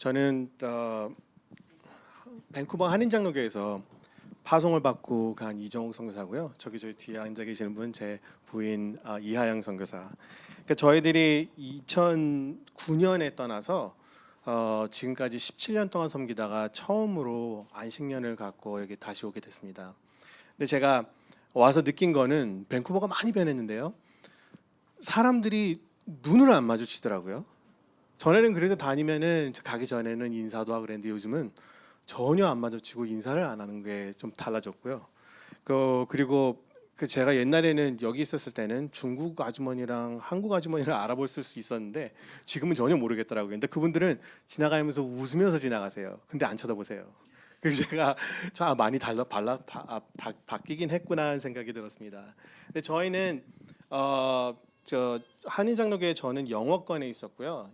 저는 밴쿠버 한인장로교에서 파송을 받고 간 이정욱 선교사고요. 저기 뒤에 앉아 계시는 분 제 부인 이하영 선교사. 그러니까 저희들이 2009년에 떠나서 지금까지 17년 동안 섬기다가 처음으로 안식년을 갖고 여기 다시 오게 됐습니다. 근데 제가 와서 느낀 거는 밴쿠버가 많이 변했는데요. 사람들이 눈을 안 마주치더라고요. 전에는 그래도 다니면은 가기 전에는 인사도 하고 그랬는데 요즘은 전혀 안 마주치고 인사를 안 하는 게 좀 달라졌고요. 그리고 제가 옛날에는 여기 있었을 때는 중국 아주머니랑 한국 아주머니를 알아볼 수 있었는데 지금은 전혀 모르겠더라고요. 근데 그분들은 지나가면서 웃으면서 지나가세요. 근데 안 쳐다보세요. 그래서 제가 많이 바뀌긴 했구나 하는 생각이 들었습니다. 근데 저희는 한인장로교회 저는 영어권에 있었고요.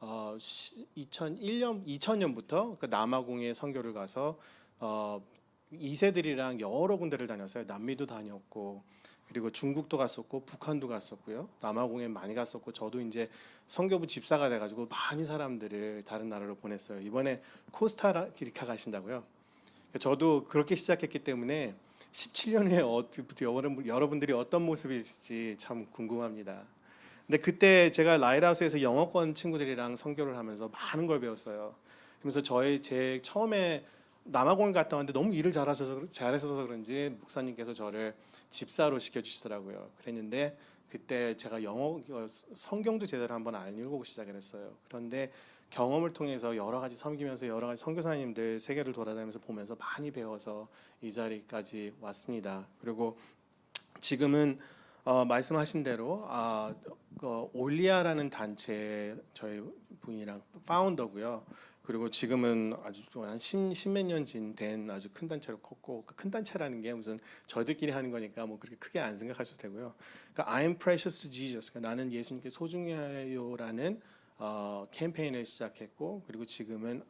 2000년부터 남아공에 선교를 가서 2세들이랑 여러 군데를 다녔어요. 남미도 다녔고 그리고 중국도 갔었고 북한도 갔었고요. 남아공에 많이 갔었고 저도 이제 선교부 집사가 돼가지고 많이 사람들을 다른 나라로 보냈어요. 이번에 코스타리카 가신다고요. 저도 그렇게 시작했기 때문에 17년 후에 여러분들이 어떤 모습일지 참 궁금합니다. 근데 그때 제가 라이트하우스에서 영어권 친구들이랑 선교를 하면서 많은 걸 배웠어요. 그러면서 제 처음에 남아공을 갔다 왔는데 너무 일을 잘하셔서 그런지 목사님께서 저를 집사로 시켜주시더라고요. 그랬는데 그때 제가 성경도 제대로 한번 안 읽고 시작을 했어요. 그런데 경험을 통해서 여러 가지 섬기면서 여러 가지 선교사님들 세계를 돌아다니면서 보면서 많이 배워서 이 자리까지 왔습니다. 그리고 지금은 말씀하신 대로 올리아라는 단체 저희 부인이랑 파운더고요. 그리고 지금은 아주 한 십몇 년 된 아주 큰 단체로 컸고 큰 단체라는 게 무슨 저희들끼리 하는 거니까 뭐 그렇게 크게 안 생각하셔도 되고요. 그러니까 I'm precious to Jesus. 그러니까 나는 예수님께 소중해요라는 캠페인을 시작했고 그리고 지금은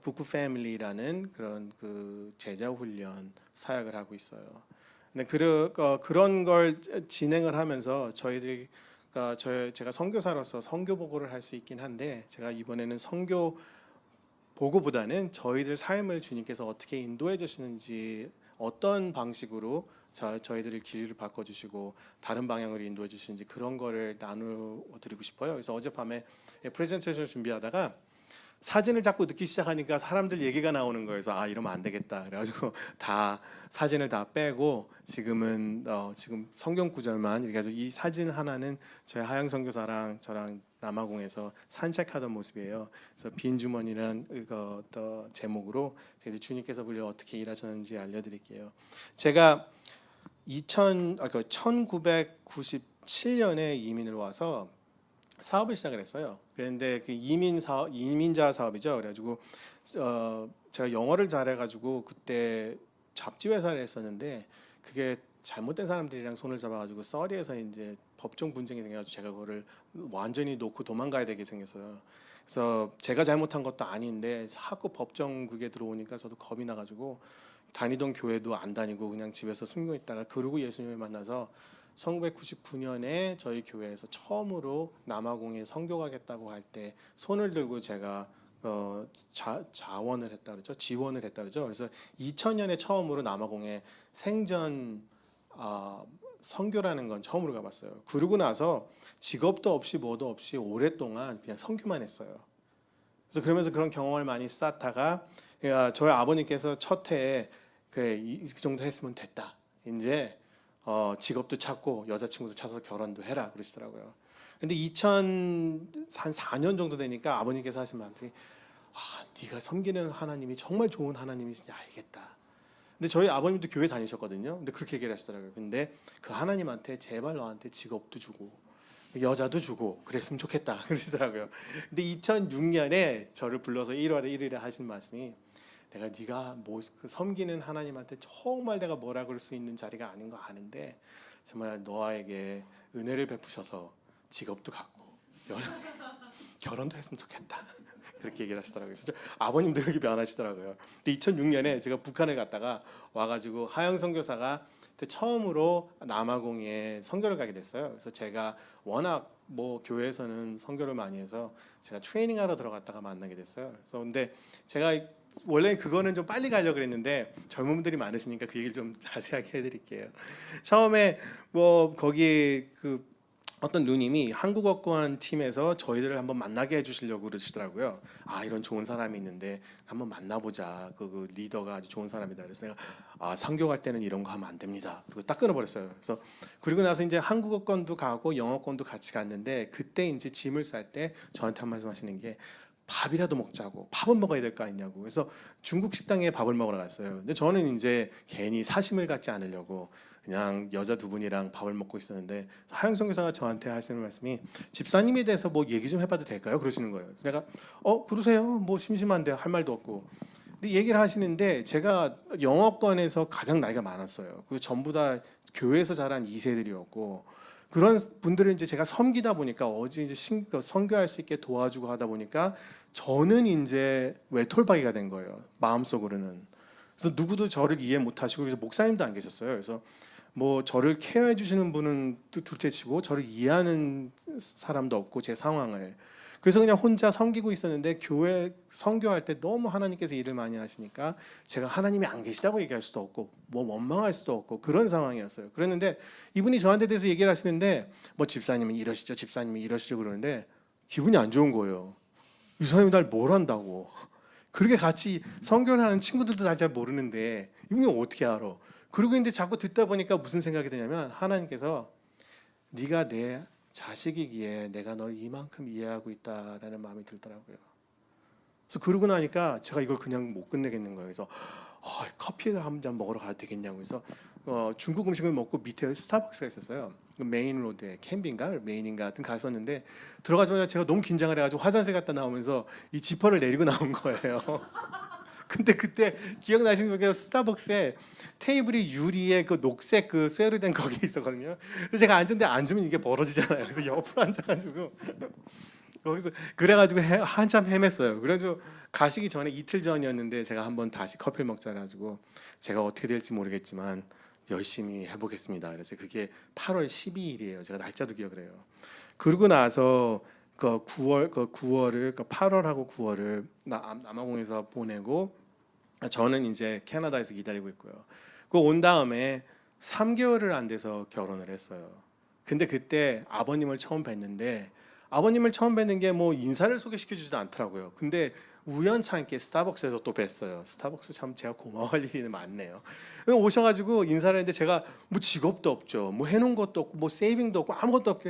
부쿠 패밀리라는 그런 제자 훈련 사역을 하고 있어요. 근데 그런 걸 진행을 하면서 제가 선교사로서 선교 보고를 할 수 있긴 한데 제가 이번에는 선교 보고보다는 저희들 삶을 주님께서 어떻게 인도해 주시는지 어떤 방식으로 저희들을 길을 바꿔주시고 다른 방향으로 인도해 주시는지 그런 거를 나눠드리고 싶어요. 그래서 어젯밤에 프레젠테이션을 준비하다가 사진을 자꾸 넣기 시작하니까 사람들 얘기가 나오는 거예요. 그래서 이러면 안 되겠다. 그래가지고 다 사진을 다 빼고 지금 성경 구절만 이렇게 해서 이 사진 하나는 저희 하영 선교사랑 저랑 남아공에서 산책하던 모습이에요. 그래서 빈 주머니란 제목으로 주님께서 우리를 어떻게 일하셨는지 알려드릴게요. 제가 1997년에 이민을 와서 사업을 시작을 했어요. 그런데 이민자 사업이죠. 그래가지고 제가 영어를 잘해가지고 그때 잡지 회사를 했었는데 그게 잘못된 사람들이랑 손을 잡아가지고 써리에서 이제 법정 분쟁이 생겨가지고 제가 그거를 완전히 놓고 도망가야 되게 생겼어요. 그래서 제가 잘못한 것도 아닌데 자꾸 법정 그게 들어오니까 저도 겁이 나가지고 다니던 교회도 안 다니고 그냥 집에서 숨고 있다가 그러고 예수님을 만나서 1999년에 저희 교회에서 처음으로 남아공에 선교 가겠다고 할 때 손을 들고 제가 지원을 했다 그러죠. 그래서 2000년에 처음으로 남아공에 생전 선교라는 건 처음으로 가봤어요. 그러고 나서 직업도 없이 뭐도 없이 오랫동안 그냥 선교만 했어요. 그래서 그러면서 그런 경험을 많이 쌓다가 저희 아버님께서 첫 해에 그 정도 했으면 됐다. 이제 직업도 찾고 여자친구도 찾아서 결혼도 해라 그러시더라고요. 근데 2004년 정도 되니까 아버님께서 하신 말들이 네가 섬기는 하나님이 정말 좋은 하나님이신지 알겠다. 근데 저희 아버님도 교회 다니셨거든요. 근데 그렇게 얘기를 하시더라고요. 근데 그 하나님한테 제발 너한테 직업도 주고 여자도 주고 그랬으면 좋겠다 그러시더라고요. 근데 2006년에 저를 불러서 1월에 1일에 하신 말씀이 네가 섬기는 하나님한테 정말 내가 뭐라 그럴 수 있는 자리가 아닌 거 아는데 정말 너에게 은혜를 베푸셔서 직업도 갖고 결혼도 했으면 좋겠다 그렇게 얘기를 하시더라고요. 진짜 아버님도 그렇게 변하시더라고요. 근데 2006년에 제가 북한을 갔다가 와가지고 하영 선교사가 처음으로 남아공에 선교를 가게 됐어요. 그래서 제가 워낙 뭐 교회에서는 선교를 많이 해서 제가 트레이닝하러 들어갔다가 만나게 됐어요. 그래서 근데 제가 원래 그거는 좀 빨리 가려고 그랬는데 젊은 분들이 많으시니까 그 얘기를 좀 자세하게 해드릴게요. 처음에 뭐 거기 그 어떤 누님이 한국어권 팀에서 저희들을 한번 만나게 해주시려고 그러시더라고요. 아, 이런 좋은 사람이 있는데 한번 만나보자. 그 리더가 아주 좋은 사람이다. 그래서 내가 선교 갈 때는 이런 거 하면 안 됩니다. 그리고 딱 끊어버렸어요. 그래서 그리고 나서 이제 한국어권도 가고 영어권도 같이 갔는데 그때 이제 짐을 쌀 때 저한테 한 말씀 하시는 게 밥이라도 먹자고, 밥은 먹어야 될 거 아니냐고. 그래서 중국 식당에 밥을 먹으러 갔어요. 근데 저는 이제 괜히 사심을 갖지 않으려고 그냥 여자 두 분이랑 밥을 먹고 있었는데 하영성 교사가 저한테 하시는 말씀이 집사님에 대해서 뭐 얘기 좀 해봐도 될까요? 그러시는 거예요. 내가 그러세요. 뭐 심심한데 할 말도 없고. 근데 얘기를 하시는데 제가 영어권에서 가장 나이가 많았어요. 그리고 전부 다 교회에서 자란 2세들이었고 그런 분들을 이제 제가 섬기다 보니까 어제 이제 선교할 수 있게 도와주고 하다 보니까 저는 이제 외톨박이가 된 거예요. 마음속으로는. 그래서 누구도 저를 이해 못 하시고 그래서 목사님도 안 계셨어요. 그래서 뭐 저를 케어해 주시는 분은 또 둘째치고 저를 이해하는 사람도 없고 제 상황을 그래서 그냥 혼자 섬기고 있었는데 교회 선교할 때 너무 하나님께서 일을 많이 하시니까 제가 하나님이 안 계시다고 얘기할 수도 없고 뭐 원망할 수도 없고 그런 상황이었어요. 그랬는데 이분이 저한테 대해서 얘기를 하시는데 뭐 집사님은 이러시죠, 집사님이 이러시죠 그러는데 기분이 안 좋은 거예요. 이 사람이 날 뭘 한다고? 그렇게 같이 선교를 하는 친구들도 다 잘 모르는데 이분이 어떻게 알아? 그리고 근데 자꾸 듣다 보니까 무슨 생각이 드냐면 하나님께서 네가 내 자식이기에 내가 널 이만큼 이해하고 있다라는 마음이 들더라고요. 그래서 그러고 나니까 제가 이걸 그냥 못 끝내겠는 거예요. 그래서 커피를 한 잔 먹으러 가도 되겠냐고 해서 중국 음식을 먹고 밑에 스타벅스가 있었어요. 메인 로드에 캠빈가 메인인가 하여튼 갔었는데 들어가자마자 제가 너무 긴장을 해가지고 화장실 갔다 나오면서 이 지퍼를 내리고 나온 거예요. 근데 그때 기억나시는 분께서 스타벅스에 테이블이 유리에 그 녹색 그 쇠로 된 거기에 있었거든요. 그래서 제가 앉은데 앉으면 이게 벌어지잖아요. 그래서 옆으로 앉아가지고 거기서 그래가지고 한참 헤맸어요. 그래가지고 가시기 전에 이틀 전이었는데 제가 한번 다시 커피를 먹자 해가지고 제가 어떻게 될지 모르겠지만 열심히 해보겠습니다. 그래서 그게 8월 12일이에요. 제가 날짜도 기억을 해요. 그러고 나서 그 9월을 8월하고 9월을 남아공에서 보내고 저는 이제 캐나다에서 기다리고 있고요. 그 온 다음에 3개월을 안 돼서 결혼을 했어요. 근데 그때 아버님을 처음 뵀는데 아버님을 처음 뵙는 게 뭐 인사를 소개시켜 주지도 않더라고요. 근데 우연찮게 스타벅스에서 또 뵀어요. 스타벅스 참 제가 고마워할 일이 많네요. 오셔가지고 인사를 했는데 제가 뭐 직업도 없죠. 뭐 해놓은 것도 없고 뭐 세이빙도 없고 아무것도 없고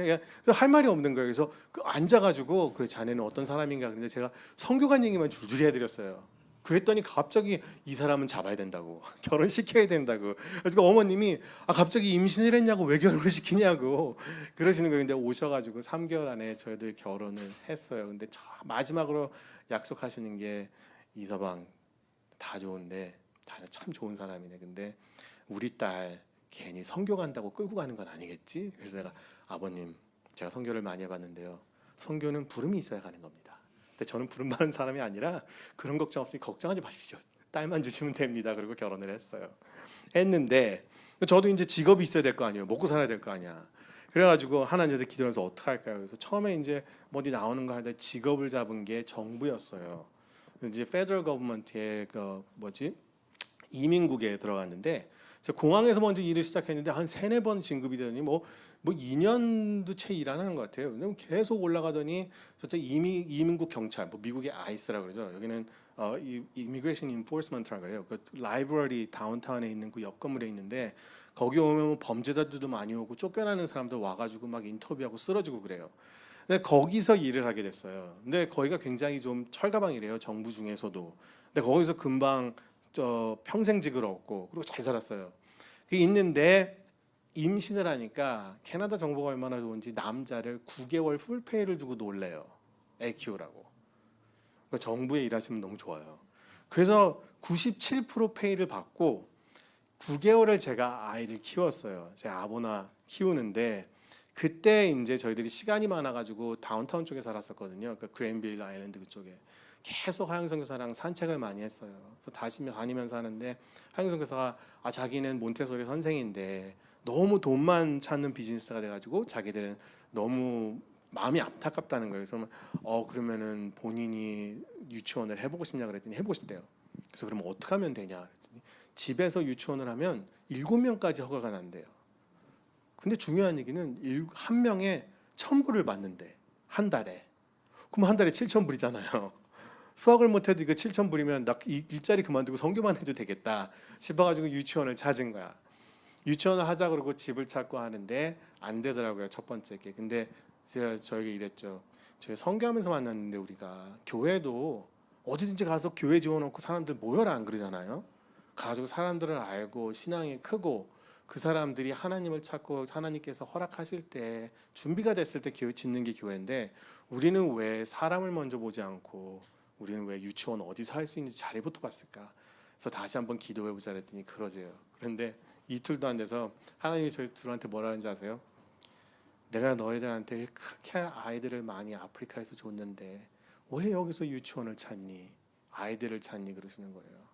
할 말이 없는 거예요. 그래서 앉아가지고 그래 자네는 어떤 사람인가 그런데 제가 선교관 얘기만 줄줄이 해드렸어요. 그랬더니 갑자기 이 사람은 잡아야 된다고 결혼시켜야 된다고 그래서 어머님이 갑자기 임신을 했냐고 왜 결혼을 시키냐고 그러시는 거예요. 근데 오셔가지고 3개월 안에 저희들 결혼을 했어요. 근데 마지막으로 약속하시는 게 이서방 다 좋은데 다 참 좋은 사람이네. 근데 우리 딸 괜히 선교 간다고 끌고 가는 건 아니겠지? 그래서 내가 아버님 제가 선교를 많이 해봤는데요. 선교는 부름이 있어야 가는 겁니다. 근데 저는 부름 많은 사람이 아니라 그런 걱정 없으니 걱정하지 마십시오. 딸만 주시면 됩니다. 그리고 결혼을 했는데 저도 이제 직업이 있어야 될 거 아니에요. 먹고 살아야 될 거 아니야. 그래가지고 하나님한테 기도해서 어떻게 할까요? 그래서 처음에 이제 어디 나오는 거 할 때 직업을 잡은 게 정부였어요. 이제 페더럴 거버먼트의 이민국에 들어갔는데 공항에서 먼저 일을 시작했는데 한 3-4번 진급이 되더니 뭐 2년도 채 일 안 하는 것 같아요. 근데 계속 올라가더니 저쪽 이민국 경찰, 뭐 미국의 ICE라고 그러죠. 여기는 Immigration Enforcement라고 그래요. 그 라이브러리 다운타운에 있는 그 옆 건물에 있는데 거기 오면 뭐 범죄자들도 많이 오고 쫓겨나는 사람들 와가지고 막 인터뷰하고 쓰러지고 그래요. 근데 거기서 일을 하게 됐어요. 근데 거기가 굉장히 좀 철가방이래요. 정부 중에서도. 근데 거기서 금방 평생직을 얻고 그리고 잘 살았어요. 그게 있는데 임신을 하니까 캐나다 정부가 얼마나 좋은지 남자를 9개월 풀페이를 주고 놀래요. 애 키우라고. 그러니까 정부에 일하시면 너무 좋아요. 그래서 97% 페이를 받고 9개월을 제가 아이를 키웠어요. 제 아보나 키우는데 그때 이제 저희들이 시간이 많아가지고 다운타운 쪽에 살았었거든요. 그 그랜빌 아일랜드 그쪽에. 계속 하영선 교사랑 산책을 많이 했어요. 그래서 다니면서 하는데 하영선 교사가 자기는 몬테소리 선생인데 너무 돈만 찾는 비즈니스가 돼가지고 자기들은 너무 마음이 안타깝다는 거예요. 그래서 그러면은 본인이 유치원을 해보고 싶냐 그랬더니 해보고 싶대요. 그래서 그러면 어떻게 하면 되냐 그랬더니 집에서 유치원을 하면 7명까지 허가가 난대요. 근데 중요한 얘기는 한 명에 1,000불을 받는데 한 달에. 그럼 한 달에 7,000불이잖아요. 수학을 못해도 이거 7,000불이면 나 일자리 그만두고 선교만 해도 되겠다 싶어가지고 유치원을 찾은 거야. 유치원을 하자 그러고 집을 찾고 하는데 안 되더라고요. 첫 번째 게. 근데 제가 저에게 이랬죠. 저희 선교하면서 만났는데 우리가 교회도 어디든지 가서 교회 지어놓고 사람들 모여라 안 그러잖아요. 가지고 사람들을 알고 신앙이 크고 그 사람들이 하나님을 찾고 하나님께서 허락하실 때 준비가 됐을 때 교회 짓는 게 교회인데 우리는 왜 사람을 먼저 보지 않고 우리는 왜 유치원 어디서 할 수 있는지 자리부터 봤을까? 그래서 다시 한번 기도해 보자 그랬더니 그러재요. 그런데 이틀도 안 돼서 하나님이 저희 둘한테 뭐라 하는지 아세요? 내가 너희들한테 그렇게 아이들을 많이 아프리카에서 줬는데 왜 여기서 유치원을 찾니? 아이들을 찾니? 그러시는 거예요.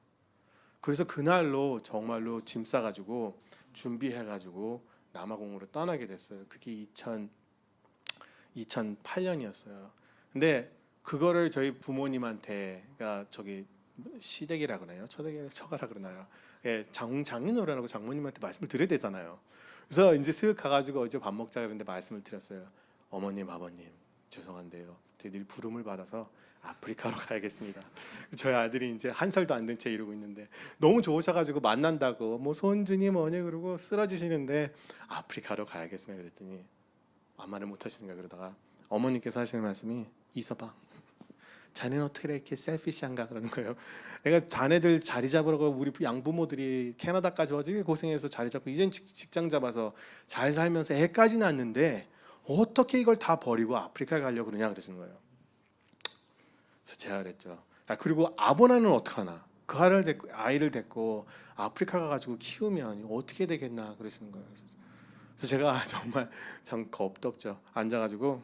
그래서 그날로 정말로 짐 싸가지고 준비해가지고 남아공으로 떠나게 됐어요. 그게 2008년이었어요. 근데 그거를 저희 부모님한테, 그러니까 저기 시댁이라 그러나요? 처가라 그러나요? 예, 장인어른하고 장모님한테 말씀을 드려야 되잖아요. 그래서 이제 슥 가가지고 어제 밥 먹자 그랬는데 말씀을 드렸어요. 어머님, 아버님, 죄송한데요. 저희들이 부름을 받아서 아프리카로 가야겠습니다. 저희 아들이 이제 1살도 안 된 채 이러고 있는데 너무 좋으셔가지고 만난다고 뭐 손주니 뭐니 그러고 쓰러지시는데 아프리카로 가야겠습니다. 그랬더니 아무 말을 못 하시는가 그러다가 어머니께서 하시는 말씀이 있어봐. 자네는 어떻게 이렇게 셀피시한가 그러는 거예요. 내가 자네들 자리 잡으라고 우리 양부모들이 캐나다까지 와서 고생해서 자리 잡고 이젠 직장 잡아서 잘 살면서 애까지 낳았는데 어떻게 이걸 다 버리고 아프리카에 가려고 그러냐 그러시는 거예요. 그래서 제가 그랬죠. 그리고 아보나는 어떡하나? 그 아이를 데리고 아프리카 가가지고 키우면 어떻게 되겠나 그러시는 거예요. 그래서 제가 정말 참 겁도 없죠. 앉아가지고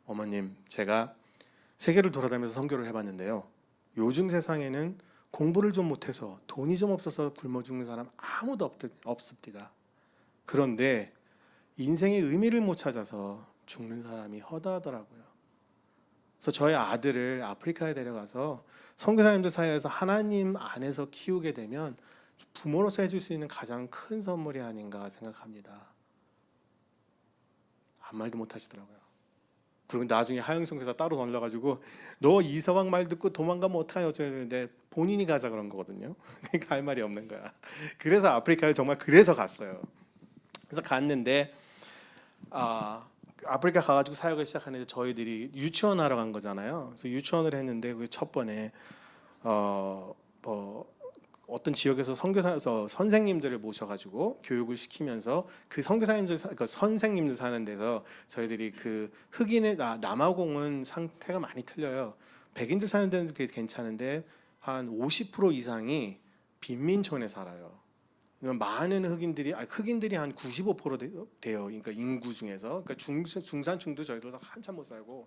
어머님 제가 세계를 돌아다니면서 선교를 해봤는데요. 요즘 세상에는 공부를 좀 못해서 돈이 좀 없어서 굶어 죽는 사람 아무도 없습니다. 그런데 인생의 의미를 못 찾아서 죽는 사람이 허다하더라고요. 그래서 저희 아들을 아프리카에 데려가서 선교사님들 사이에서 하나님 안에서 키우게 되면 부모로서 해줄 수 있는 가장 큰 선물이 아닌가 생각합니다. 아무 말도 못 하시더라고요. 그리고 나중에 하영성 교사 따로 놀려가지고 너 이서방 말 듣고 도망가면 어떡하냐 어쩌는데 본인이 가자 그런 거거든요. 그러니까 할 말이 없는 거야. 그래서 아프리카를 정말 그래서 갔어요. 그래서 갔는데 아프리카 가가지고 사역을 시작하는데 저희들이 유치원 하러 간 거잖아요. 그래서 유치원을 했는데 그 첫 번에 어떤 지역에서 선교사에서 선생님들을 모셔가지고 교육을 시키면서 그 선교사님들 그 선생님들 사는 데서 저희들이 그 흑인의 남아공은 상태가 많이 틀려요. 백인들 사는 데는 그게 괜찮은데 한 50% 이상이 빈민촌에 살아요. 많은 흑인들이 한 95% 돼요. 그러니까 인구 중에서 그러니까 중산층도 저희들 한참 못 살고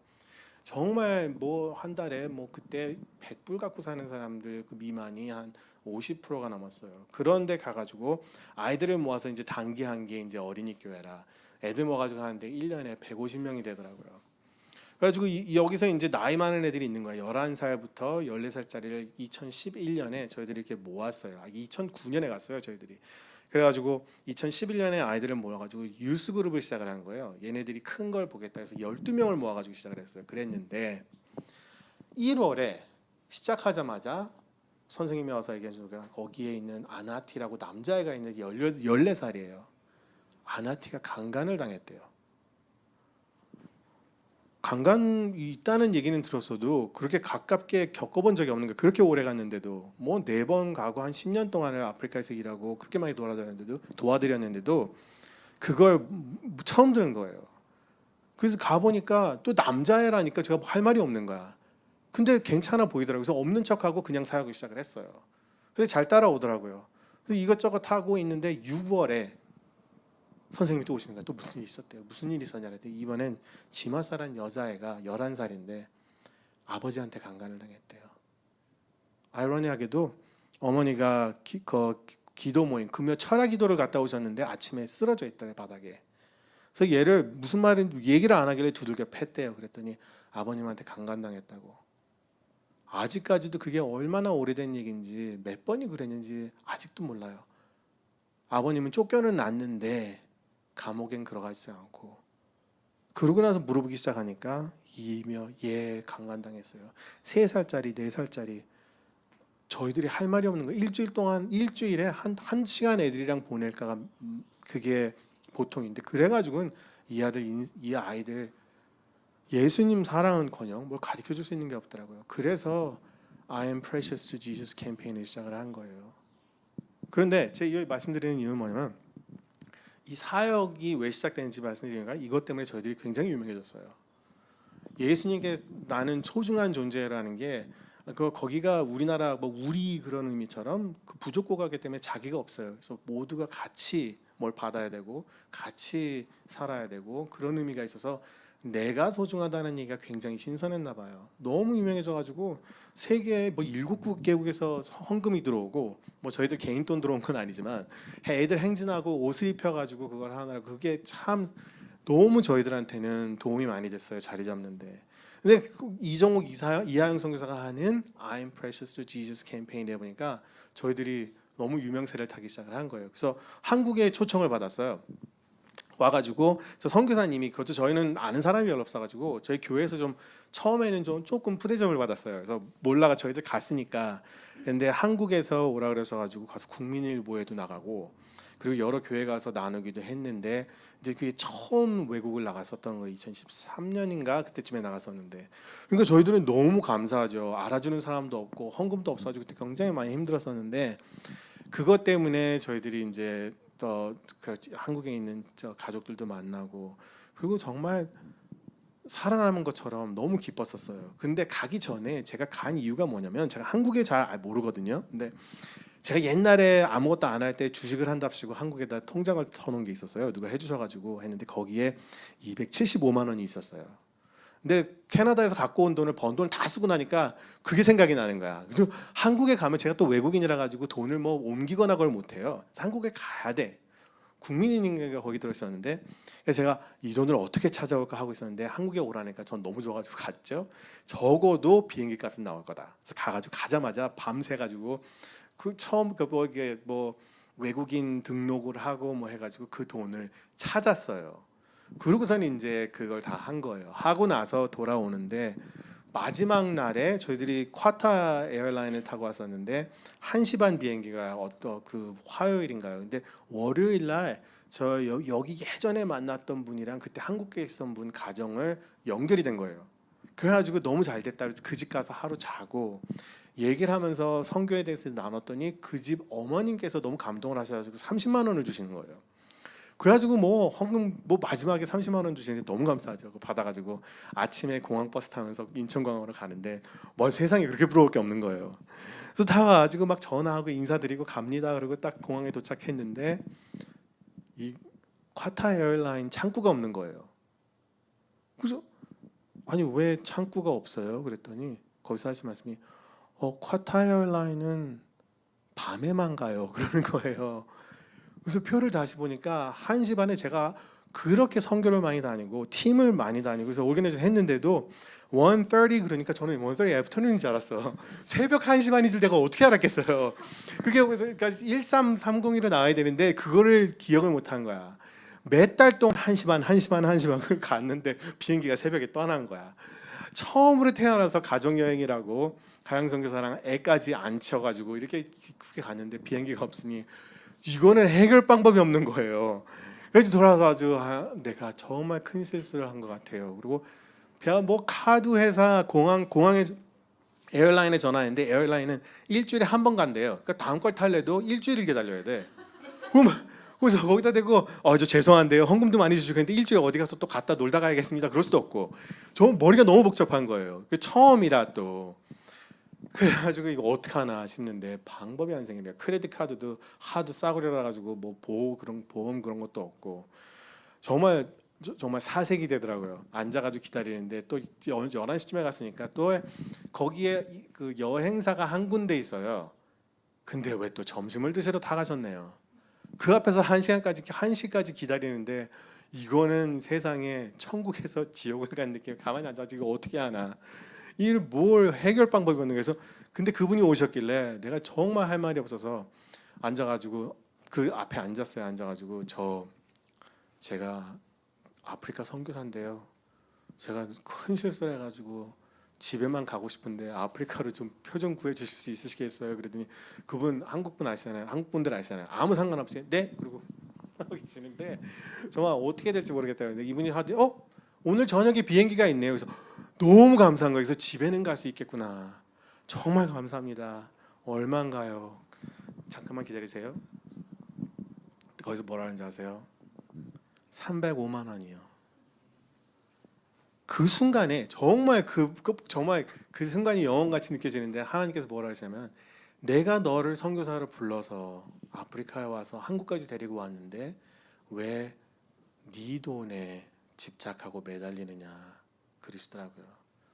정말 뭐 한 달에 뭐 그때 100불 갖고 사는 사람들 그 미만이 한 50%가 넘었어요. 그런데 가가지고 아이들을 모아서 이제 단기한 게 이제 어린이 교회라 애들 모아가지고 하는데 1년에 150명이 되더라고요. 그래가지고 여기서 이제 나이 많은 애들이 있는 거예요. 11살부터 14살짜리를 2011년에 저희들이 이렇게 모았어요. 2009년에 갔어요, 저희들이. 그래가지고 2011년에 아이들을 모아가지고 유스 그룹을 시작을 한 거예요. 얘네들이 큰 걸 보겠다 해서 12명을 모아가지고 시작을 했어요. 그랬는데 1월에 시작하자마자 선생님이 와서 얘기해 주니까 거기에 있는 아나티라고 남자애가 있는데 14살이에요. 아나티가 강간을 당했대요. 강간이 있다는 얘기는 들었어도 그렇게 가깝게 겪어본 적이 없는 거예요. 그렇게 오래 갔는데도 뭐 4번 가고 한 10년 동안을 아프리카에서 일하고 그렇게 많이 돌아다녔는데도 도와드렸는데도 그걸 처음 들은 거예요. 그래서 가보니까 또 남자애라니까 제가 할 말이 없는 거야. 근데 괜찮아 보이더라고요. 그래서 없는 척하고 그냥 사역을 시작을 했어요. 근데 잘 따라오더라고요. 그래서 이것저것 하고 있는데 6월에 선생님이 또 오시는 거야. 또 무슨 일이 있었대요. 무슨 일이 있었냐 그랬더니 이번엔 지마사란 여자애가 11살인데 아버지한테 강간을 당했대요. 아이러니하게도 어머니가 기도 모임 금요 철야 기도를 갔다 오셨는데 아침에 쓰러져 있더래 바닥에. 그래서 얘를 무슨 말인지 얘기를 안 하길래 두들겨 팼대요. 그랬더니 아버님한테 강간당했다고. 아직까지도 그게 얼마나 오래된 얘기인지 몇 번이 그랬는지 아직도 몰라요. 아버님은 쫓겨는 났는데 감옥엔 들어가지 않고, 그러고 나서 물어보기 시작하니까 이며 얘 강간당했어요. 3살짜리 4살짜리. 저희들이 할 말이 없는 거예요. 일주일에 한 시간 애들이랑 보낼까가 그게 보통인데, 그래가지고는 이 아이들 예수님 사랑은커녕 뭘 가르쳐 줄 수 있는 게 없더라고요. 그래서 I am precious to Jesus 캠페인을 시작을 한 거예요. 그런데 제가 말씀드리는 이유는 뭐냐면, 이 사역이 왜 시작되는지 말씀드리니까 이것 때문에 저희들이 굉장히 유명해졌어요. 예수님께 나는 소중한 존재라는 게 거기가 우리나라 우리 그런 의미처럼 그 부족고가기 때문에 자기가 없어요. 그래서 모두가 같이 뭘 받아야 되고 같이 살아야 되고 그런 의미가 있어서 내가 소중하다는 얘기가 굉장히 신선했나 봐요. 너무 유명해져가지고 세계 7개국에서 헌금이 들어오고, 저희들 개인 돈 들어온 건 아니지만 애들 행진하고 옷을 입혀가지고 그걸 하느라 그게 참 너무 저희들한테는 도움이 많이 됐어요. 자리 잡는데. 근데 이정욱 이하영 선교사가 하는 I'm Precious to Jesus 캠페인에 보니까 저희들이 너무 유명세를 타기 시작을 한 거예요. 그래서 한국에 초청을 받았어요. 와가지고 저 선교사님이, 그것도 저희는 아는 사람이 별로 없어가지고 저희 교회에서 좀 처음에는 조금 푸대접을 받았어요. 그래서 몰라가 저희들 갔으니까. 근데 한국에서 오라 그래서가지고 가서 국민일보에도 나가고, 그리고 여러 교회 가서 나누기도 했는데, 이제 그게 처음 외국을 나갔었던 거 2013년인가 그때쯤에 나갔었는데, 그러니까 저희들은 너무 감사하죠. 알아주는 사람도 없고 헌금도 없어가지고 그때 굉장히 많이 힘들었었는데, 그것 때문에 저희들이 이제 또 한국에 있는 저 가족들도 만나고, 그리고 정말 살아남은 것처럼 너무 기뻤었어요. 근데 가기 전에 제가 간 이유가 뭐냐면, 제가 한국에 잘 모르거든요. 근데 제가 옛날에 아무것도 안 할 때 주식을 한답시고 한국에다 통장을 터놓은 게 있었어요. 누가 해주셔가지고 했는데 거기에 275만 원이 있었어요. 근데 캐나다에서 갖고 온 돈을 번 돈을 다 쓰고 나니까 그게 생각이 나는 거야. 그래서 한국에 가면, 제가 또 외국인이라 가지고 돈을 옮기거나 그걸 못해요. 한국에 가야 돼. 국민인인가 거기 들어있었는데, 그래서 제가 이 돈을 어떻게 찾아올까 하고 있었는데 한국에 오라니까 전 너무 좋아가지고 갔죠. 적어도 비행기 값은 나올 거다. 그래서 가가지고 가자마자 밤새가지고 그 처음 이게 외국인 등록을 하고 해가지고 그 돈을 찾았어요. 그러고서는 이제 그걸 다 한 거예요. 하고 나서 돌아오는데 마지막 날에 저희들이 쿼타 에어라인을 타고 왔었는데 1시 반 비행기가 그 화요일인가요? 근데 월요일 날 저 여기 예전에 만났던 분이랑 그때 한국에 있었던 분 가정을 연결이 된 거예요. 그래가지고 너무 잘 됐다 그래서 그 집 가서 하루 자고 얘기를 하면서 선교에 대해서 나눴더니 그 집 어머님께서 너무 감동을 하셔가지고 30만 원을 주시는 거예요. 그래가지고 헌금 마지막에 30만 원 주시는데 너무 감사하죠. 그거 받아가지고 아침에 공항 버스 타면서 인천공항으로 가는데 세상에 그렇게 부러울 게 없는 거예요. 그래서 다 와가지고 막 전화하고 인사드리고 갑니다. 그리고 딱 공항에 도착했는데 이 쿼타 에어라인 창구가 없는 거예요. 그래서 아니 왜 창구가 없어요? 그랬더니 거기서 하신 말씀이 쿼타 에어라인은 밤에만 가요. 그러는 거예요. 그래서 표를 다시 보니까 1시 반에 제가 그렇게 선교를 많이 다니고 팀을 많이 다니고 그래서 오르게나이저 했는데도 1:30 그러니까 저는 1:30 애프터눈인 줄 알았어. 새벽 1시 반인 줄 내가 어떻게 알았겠어요. 그게 그러니까 1330으로 나와야 되는데 그거를 기억을 못한 거야. 몇 달 동안 1시 반 갔는데 비행기가 새벽에 떠난 거야. 처음으로 태어나서 가족여행이라고 가양선교사랑 애까지 앉혀가지고 이렇게 갔는데 비행기가 없으니 이거는 해결 방법이 없는 거예요. 그래서 돌아와서 내가 정말 큰 실수를 한 것 같아요. 그리고 카드 회사 공항에 에어라인에 전화했는데 에어라인은 일주일에 한 번 간대요. 그러니까 다음 걸 탈래도 일주일을 기다려야 돼. 그래서 거기다 대고 저 죄송한데요. 헌금도 많이 주시고 했는데 일주일에 어디 가서 또 갔다 놀다 가야겠습니다. 그럴 수도 없고 저 머리가 너무 복잡한 거예요. 처음이라 또 그래가지고 이거 어떡하나 싶는데 방법이 안 생기네요. 크레딧 카드도 하도 싸구려라 가지고 보험 그런 것도 없고 정말 사색이 되더라고요. 앉아가지고 기다리는데 또 11시쯤에 갔으니까 또 거기에 그 여행사가 한 군데 있어요. 근데 왜 또 점심을 드시러 다 가셨네요. 그 앞에서 1시까지 기다리는데 이거는 세상에 천국에서 지옥을 간 느낌. 가만히 앉아서 이거 어떻게 하나. 이 뭘 해결 방법이 없는 거예요. 그래서 근데 그분이 오셨길래 내가 정말 할 말이 없어서 앉아가지고 그 앞에 앉았어요. 앉아가지고 제가 아프리카 선교사인데요. 제가 큰 실수를 해가지고 집에만 가고 싶은데 아프리카로 좀 표 좀 구해주실 수 있으시겠어요? 그랬더니 그분 한국분 아시잖아요. 한국분들 아시잖아요. 아무 상관없이 네? 그리고 하고 계시는데 정말 어떻게 될지 모르겠다. 근데 이분이 하더니 오늘 저녁에 비행기가 있네요. 그래서 너무 감사한 거예요. 그래서 집에는 갈 수 있겠구나. 정말 감사합니다. 얼마인가요? 잠깐만 기다리세요. 거기서 뭐라 하는지 아세요? 305만 원이요. 그 순간에 정말 정말 그 순간이 영원같이 느껴지는데 하나님께서 뭐라 하시냐면 내가 너를 선교사로 불러서 아프리카에 와서 한국까지 데리고 왔는데 왜 네 돈에 집착하고 매달리느냐 그러시더라고요.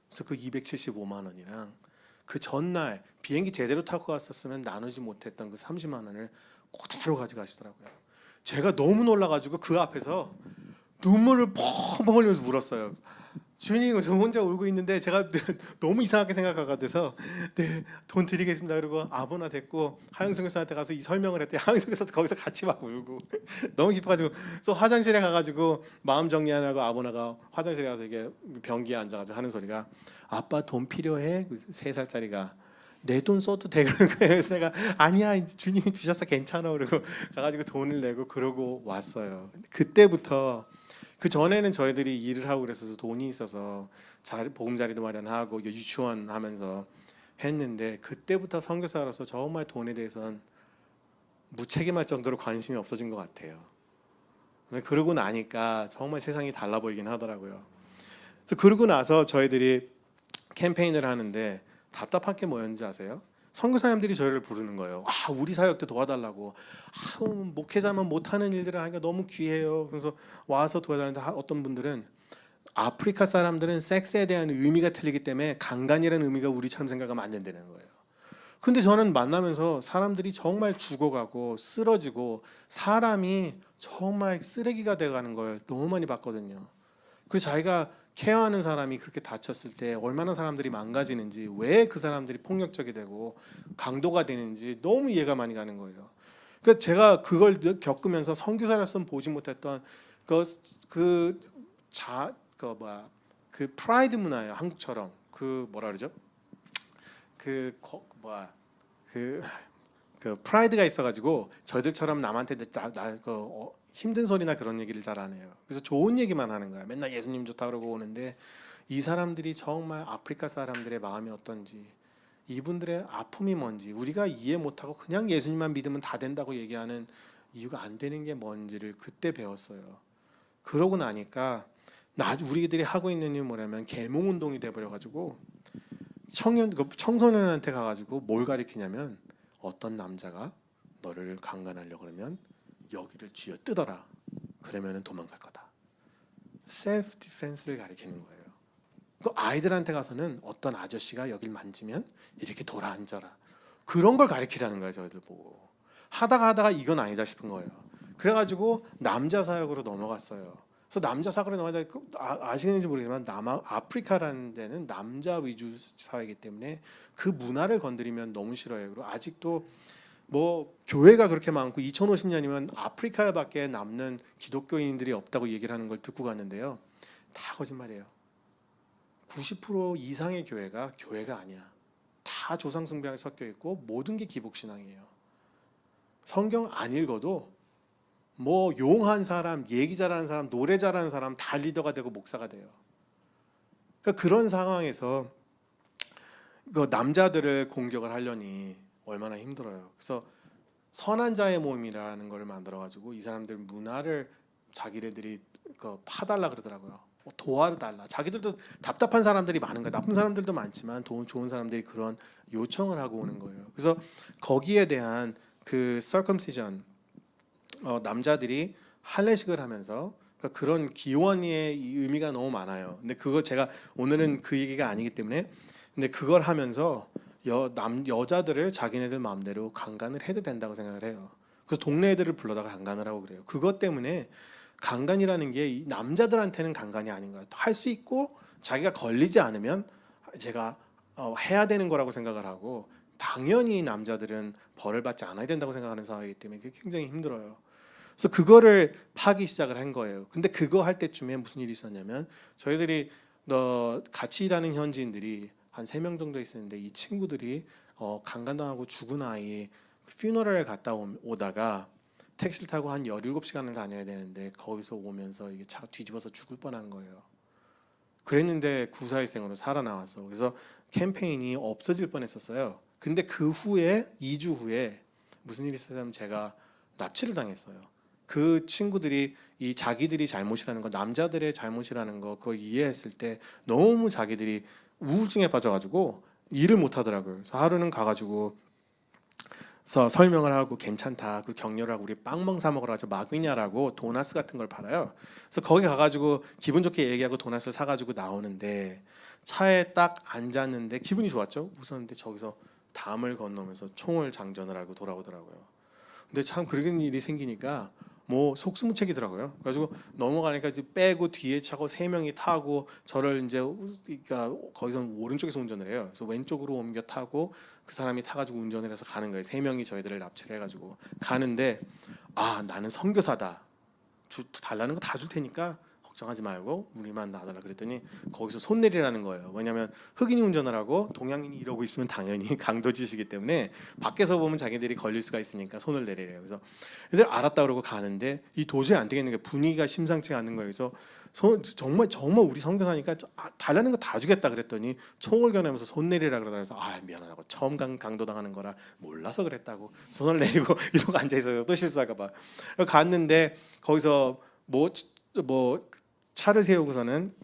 그래서 그 275만 원이랑 그 전날 비행기 제대로 타고 갔었으면 나누지 못했던 그 30만 원을 그대로 가져가시더라고요. 제가 너무 놀라가지고 그 앞에서 눈물을 펑펑 흘리면서 울었어요. 주님, 저 혼자 울고 있는데 제가 너무 이상하게 생각하가 네, 돈 드리겠습니다. 그리고 아보나 됐고 하영성 교사한테 가서 이 설명을 했더니 하영성 교사도 거기서 같이 막 울고 너무 기뻐가지고 그래서 화장실에 가가지고 마음 정리하라고 아보나가 화장실에 가서 이게 변기에 앉아가지고 하는 소리가 아빠 돈 필요해? 3살짜리가 내 돈 써도 돼 그러는 거예요. 그래서 내가 아니야 주님이 주셔서 괜찮아 그러고 가가지고 돈을 내고 그러고 왔어요. 그때부터 그 전에는 저희들이 일을 하고 그랬어서 돈이 있어서 보금자리도 마련하고 유치원 하면서 했는데 그때부터 선교사로서 정말 돈에 대해서는 무책임할 정도로 관심이 없어진 것 같아요. 그러고 나니까 정말 세상이 달라 보이긴 하더라고요. 그래서 그러고 나서 저희들이 캠페인을 하는데 답답한 게 뭐였는지 아세요? 선교사님들이 저희를 부르는 거예요. 우리 사역도 도와달라고. 목회자만 못하는 일들을 하니까 너무 귀해요. 그래서 와서 도와달라는데 어떤 분들은 아프리카 사람들은 섹스에 대한 의미가 틀리기 때문에 강간이라는 의미가 우리처럼 생각하면 안 된다는 거예요. 근데 저는 만나면서 사람들이 정말 죽어가고 쓰러지고 사람이 정말 쓰레기가 돼가는 걸 너무 많이 봤거든요. 그래서 자기가 케어하는 사람이 그렇게 다쳤을 때 얼마나 사람들이 망가지는지, 왜 그 사람들이 폭력적이 되고 강도가 되는지 너무 이해가 많이 가는 거예요. 그러니까 제가 그걸 겪으면서 선교사로서는 보지 못했던 그 프라이드 문화예요. 한국처럼 그 뭐라 그러죠? 그 프라이드가 있어가지고 저희들처럼 남한테 힘든 소리나 그런 얘기를 잘 안 해요. 그래서 좋은 얘기만 하는 거야. 맨날 예수님 좋다 그러고 오는데 이 사람들이 정말 아프리카 사람들의 마음이 어떤지, 이분들의 아픔이 뭔지 우리가 이해 못하고 그냥 예수님만 믿으면 다 된다고 얘기하는 이유가 안 되는 게 뭔지를 그때 배웠어요. 그러고 나니까 우리들이 하고 있는 일이 뭐냐면 계몽운동이 돼버려가지고 청소년한테 가가지고 뭘 가리키냐면 어떤 남자가 너를 강간하려고 그러면 여기를 쥐어 뜯어라. 그러면은 도망갈 거다. 셀프 디펜스를 가리키는 거예요. 그 아이들한테 가서는 어떤 아저씨가 여길 만지면 이렇게 돌아 앉아라. 그런 걸 가리키라는 거예요. 저희들 보고. 하다가 이건 아니다 싶은 거예요. 그래가지고 남자 사역으로 넘어갔어요. 그래서 남자 사역으로 넘어가다 아시는지 모르겠지만 아프리카라는 데는 남자 위주 사회이기 때문에 그 문화를 건드리면 너무 싫어요. 그리고 아직도 뭐 교회가 그렇게 많고 2050년이면 아프리카밖에 남는 기독교인들이 없다고 얘기를 하는 걸 듣고 갔는데요. 다 거짓말이에요. 90% 이상의 교회가 아니야. 다 조상 숭배에 섞여 있고 모든 게 기복 신앙이에요. 성경 안 읽어도 뭐 용한 사람, 얘기 잘하는 사람, 노래 잘하는 사람 다 리더가 되고 목사가 돼요. 그러니까 그런 상황에서 그 남자들을 공격을 하려니 얼마나 힘들어요. 그래서 선한 자의 모임이라는 걸 만들어가지고 이 사람들 문화를 자기네들이 파달라 그러더라고요. 도와달라. 자기들도 답답한 사람들이 많은 거예요. 나쁜 사람들도 많지만 좋은 사람들이 그런 요청을 하고 오는 거예요. 그래서 거기에 대한 그 circumcision, 남자들이 할례식을 하면서 그러니까 그런 기원의 의미가 너무 많아요. 근데 그거 제가 오늘은 그 얘기가 아니기 때문에 근데 그걸 하면서 여자들을 자기네들 마음대로 강간을 해도 된다고 생각을 해요. 그래서 동네 애들을 불러다가 강간을 하고 그래요. 그것 때문에 강간이라는 게 이 남자들한테는 강간이 아닌 거예요. 할 수 있고 자기가 걸리지 않으면 제가 해야 되는 거라고 생각을 하고 당연히 남자들은 벌을 받지 않아야 된다고 생각하는 상황이기 때문에 그게 굉장히 힘들어요. 그래서 그거를 파기 시작을 한 거예요. 근데 그거 할 때쯤에 무슨 일이 있었냐면 저희들이 같이 일하는 현지인들이 한 3명 정도 있었는데 이 친구들이 강간당하고 죽은 아이 퓨너럴에 갔다 오다가 택시를 타고 한 17시간을 다녀야 되는데 거기서 오면서 이게 차가 뒤집어서 죽을 뻔한 거예요. 그랬는데 구사일생으로 살아나왔어. 그래서 캠페인이 없어질 뻔했었어요. 근데 그 후에 2주 후에 무슨 일이 있었냐면 제가 납치를 당했어요. 그 친구들이 이 자기들이 잘못이라는 거, 남자들의 잘못이라는 거 그걸 이해했을 때 너무 자기들이 우울증에 빠져가지고 일을 못 하더라고요. 그래서 하루는 가가지고 설명을 하고 괜찮다, 그 격려를 하고 우리 빵멍 사 먹으러 가서 마그냐라고 도나스 같은 걸 팔아요. 그래서 거기 가가지고 기분 좋게 얘기하고 도나스 사가지고 나오는데 차에 딱 앉았는데 기분이 좋았죠. 웃었는데 저기서 담을 건너면서 총을 장전을 하고 돌아오더라고요. 근데 참 그런 일이 생기니까 뭐 속수무책이더라고요. 그래가지고 넘어가니까 이제 빼고 뒤에 차고 3명이 타고 저를 이제 그러니까 거기서 오른쪽에서 운전을 해요. 그래서 왼쪽으로 옮겨 타고 그 사람이 타가지고 운전을 해서 가는 거예요. 3명이 저희들을 납치를 해가지고 가는데 나는 선교사다. 달라는 거 다 줄 테니까 걱정하지 말고 우리만 놔달라 그랬더니 거기서 손 내리라는 거예요. 왜냐하면 흑인이 운전을 하고 동양인이 이러고 있으면 당연히 강도짓이기 때문에 밖에서 보면 자기들이 걸릴 수가 있으니까 손을 내리래요. 그래서 알았다 그러고 가는데 이 도저히 안 되겠는 게 분위기가 심상치가 않는 거예요. 그래서 정말 우리 선교사니까 달라는 거 다 주겠다 그랬더니 총을 겨누면서 손 내리라 그러다 그래서 미안하다고 처음 강도당하는 거라 몰라서 그랬다고 손을 내리고 이러고 앉아 있어서 또 실수할까 봐 갔는데 거기서 뭐 차를 세우고서는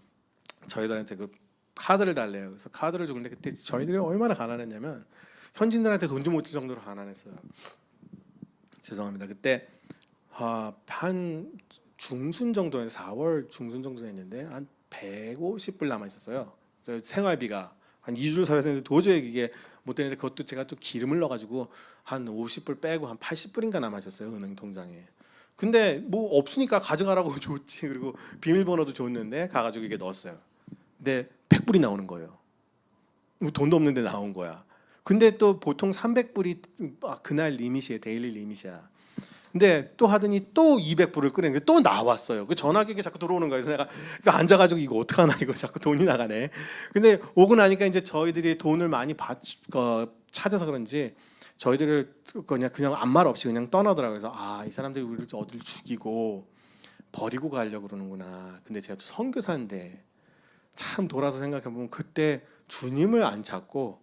저희들한테 그 카드를 달래요. 그래서 카드를 주는데 그때 저희들이 얼마나 가난했냐면 현지인들한테 돈 좀 못 줄 정도로 가난했어요. 죄송합니다. 그때 한 중순 정도에 4월 중순 정도 됐는데 한 150불 남아 있었어요. 생활비가 한 2주를 살아야 되는데 도저히 이게 못 되는데 그것도 제가 또 기름을 넣어가지고 한 50불 빼고 한 80불인가 남아 있었어요. 은행 통장에. 근데 뭐 없으니까 가져가라고 줬지. 그리고 비밀번호도 줬는데 가가지고 이게 넣었어요. 근데 100불이 나오는 거예요. 돈도 없는데 나온 거야. 근데 또 보통 300불이 그날 리밋이에요. 데일리 리밋이야. 근데 또 하더니 또 200불을 꺼내는데 또 나왔어요. 그 전화기가 자꾸 들어오는 거예요. 그래서 내가 앉아가지고 이거 어떡하나 이거 자꾸 돈이 나가네. 근데 오고 나니까 이제 저희들이 돈을 많이 찾아서 그런지 저희들을 그냥 아무 말 없이 그냥 떠나더라고요. 그래서 이 사람들이 우리를 어디를 죽이고 버리고 가려고 그러는구나. 근데 제가 또 선교사인데 참 돌아서 생각해 보면 그때 주님을 안 찾고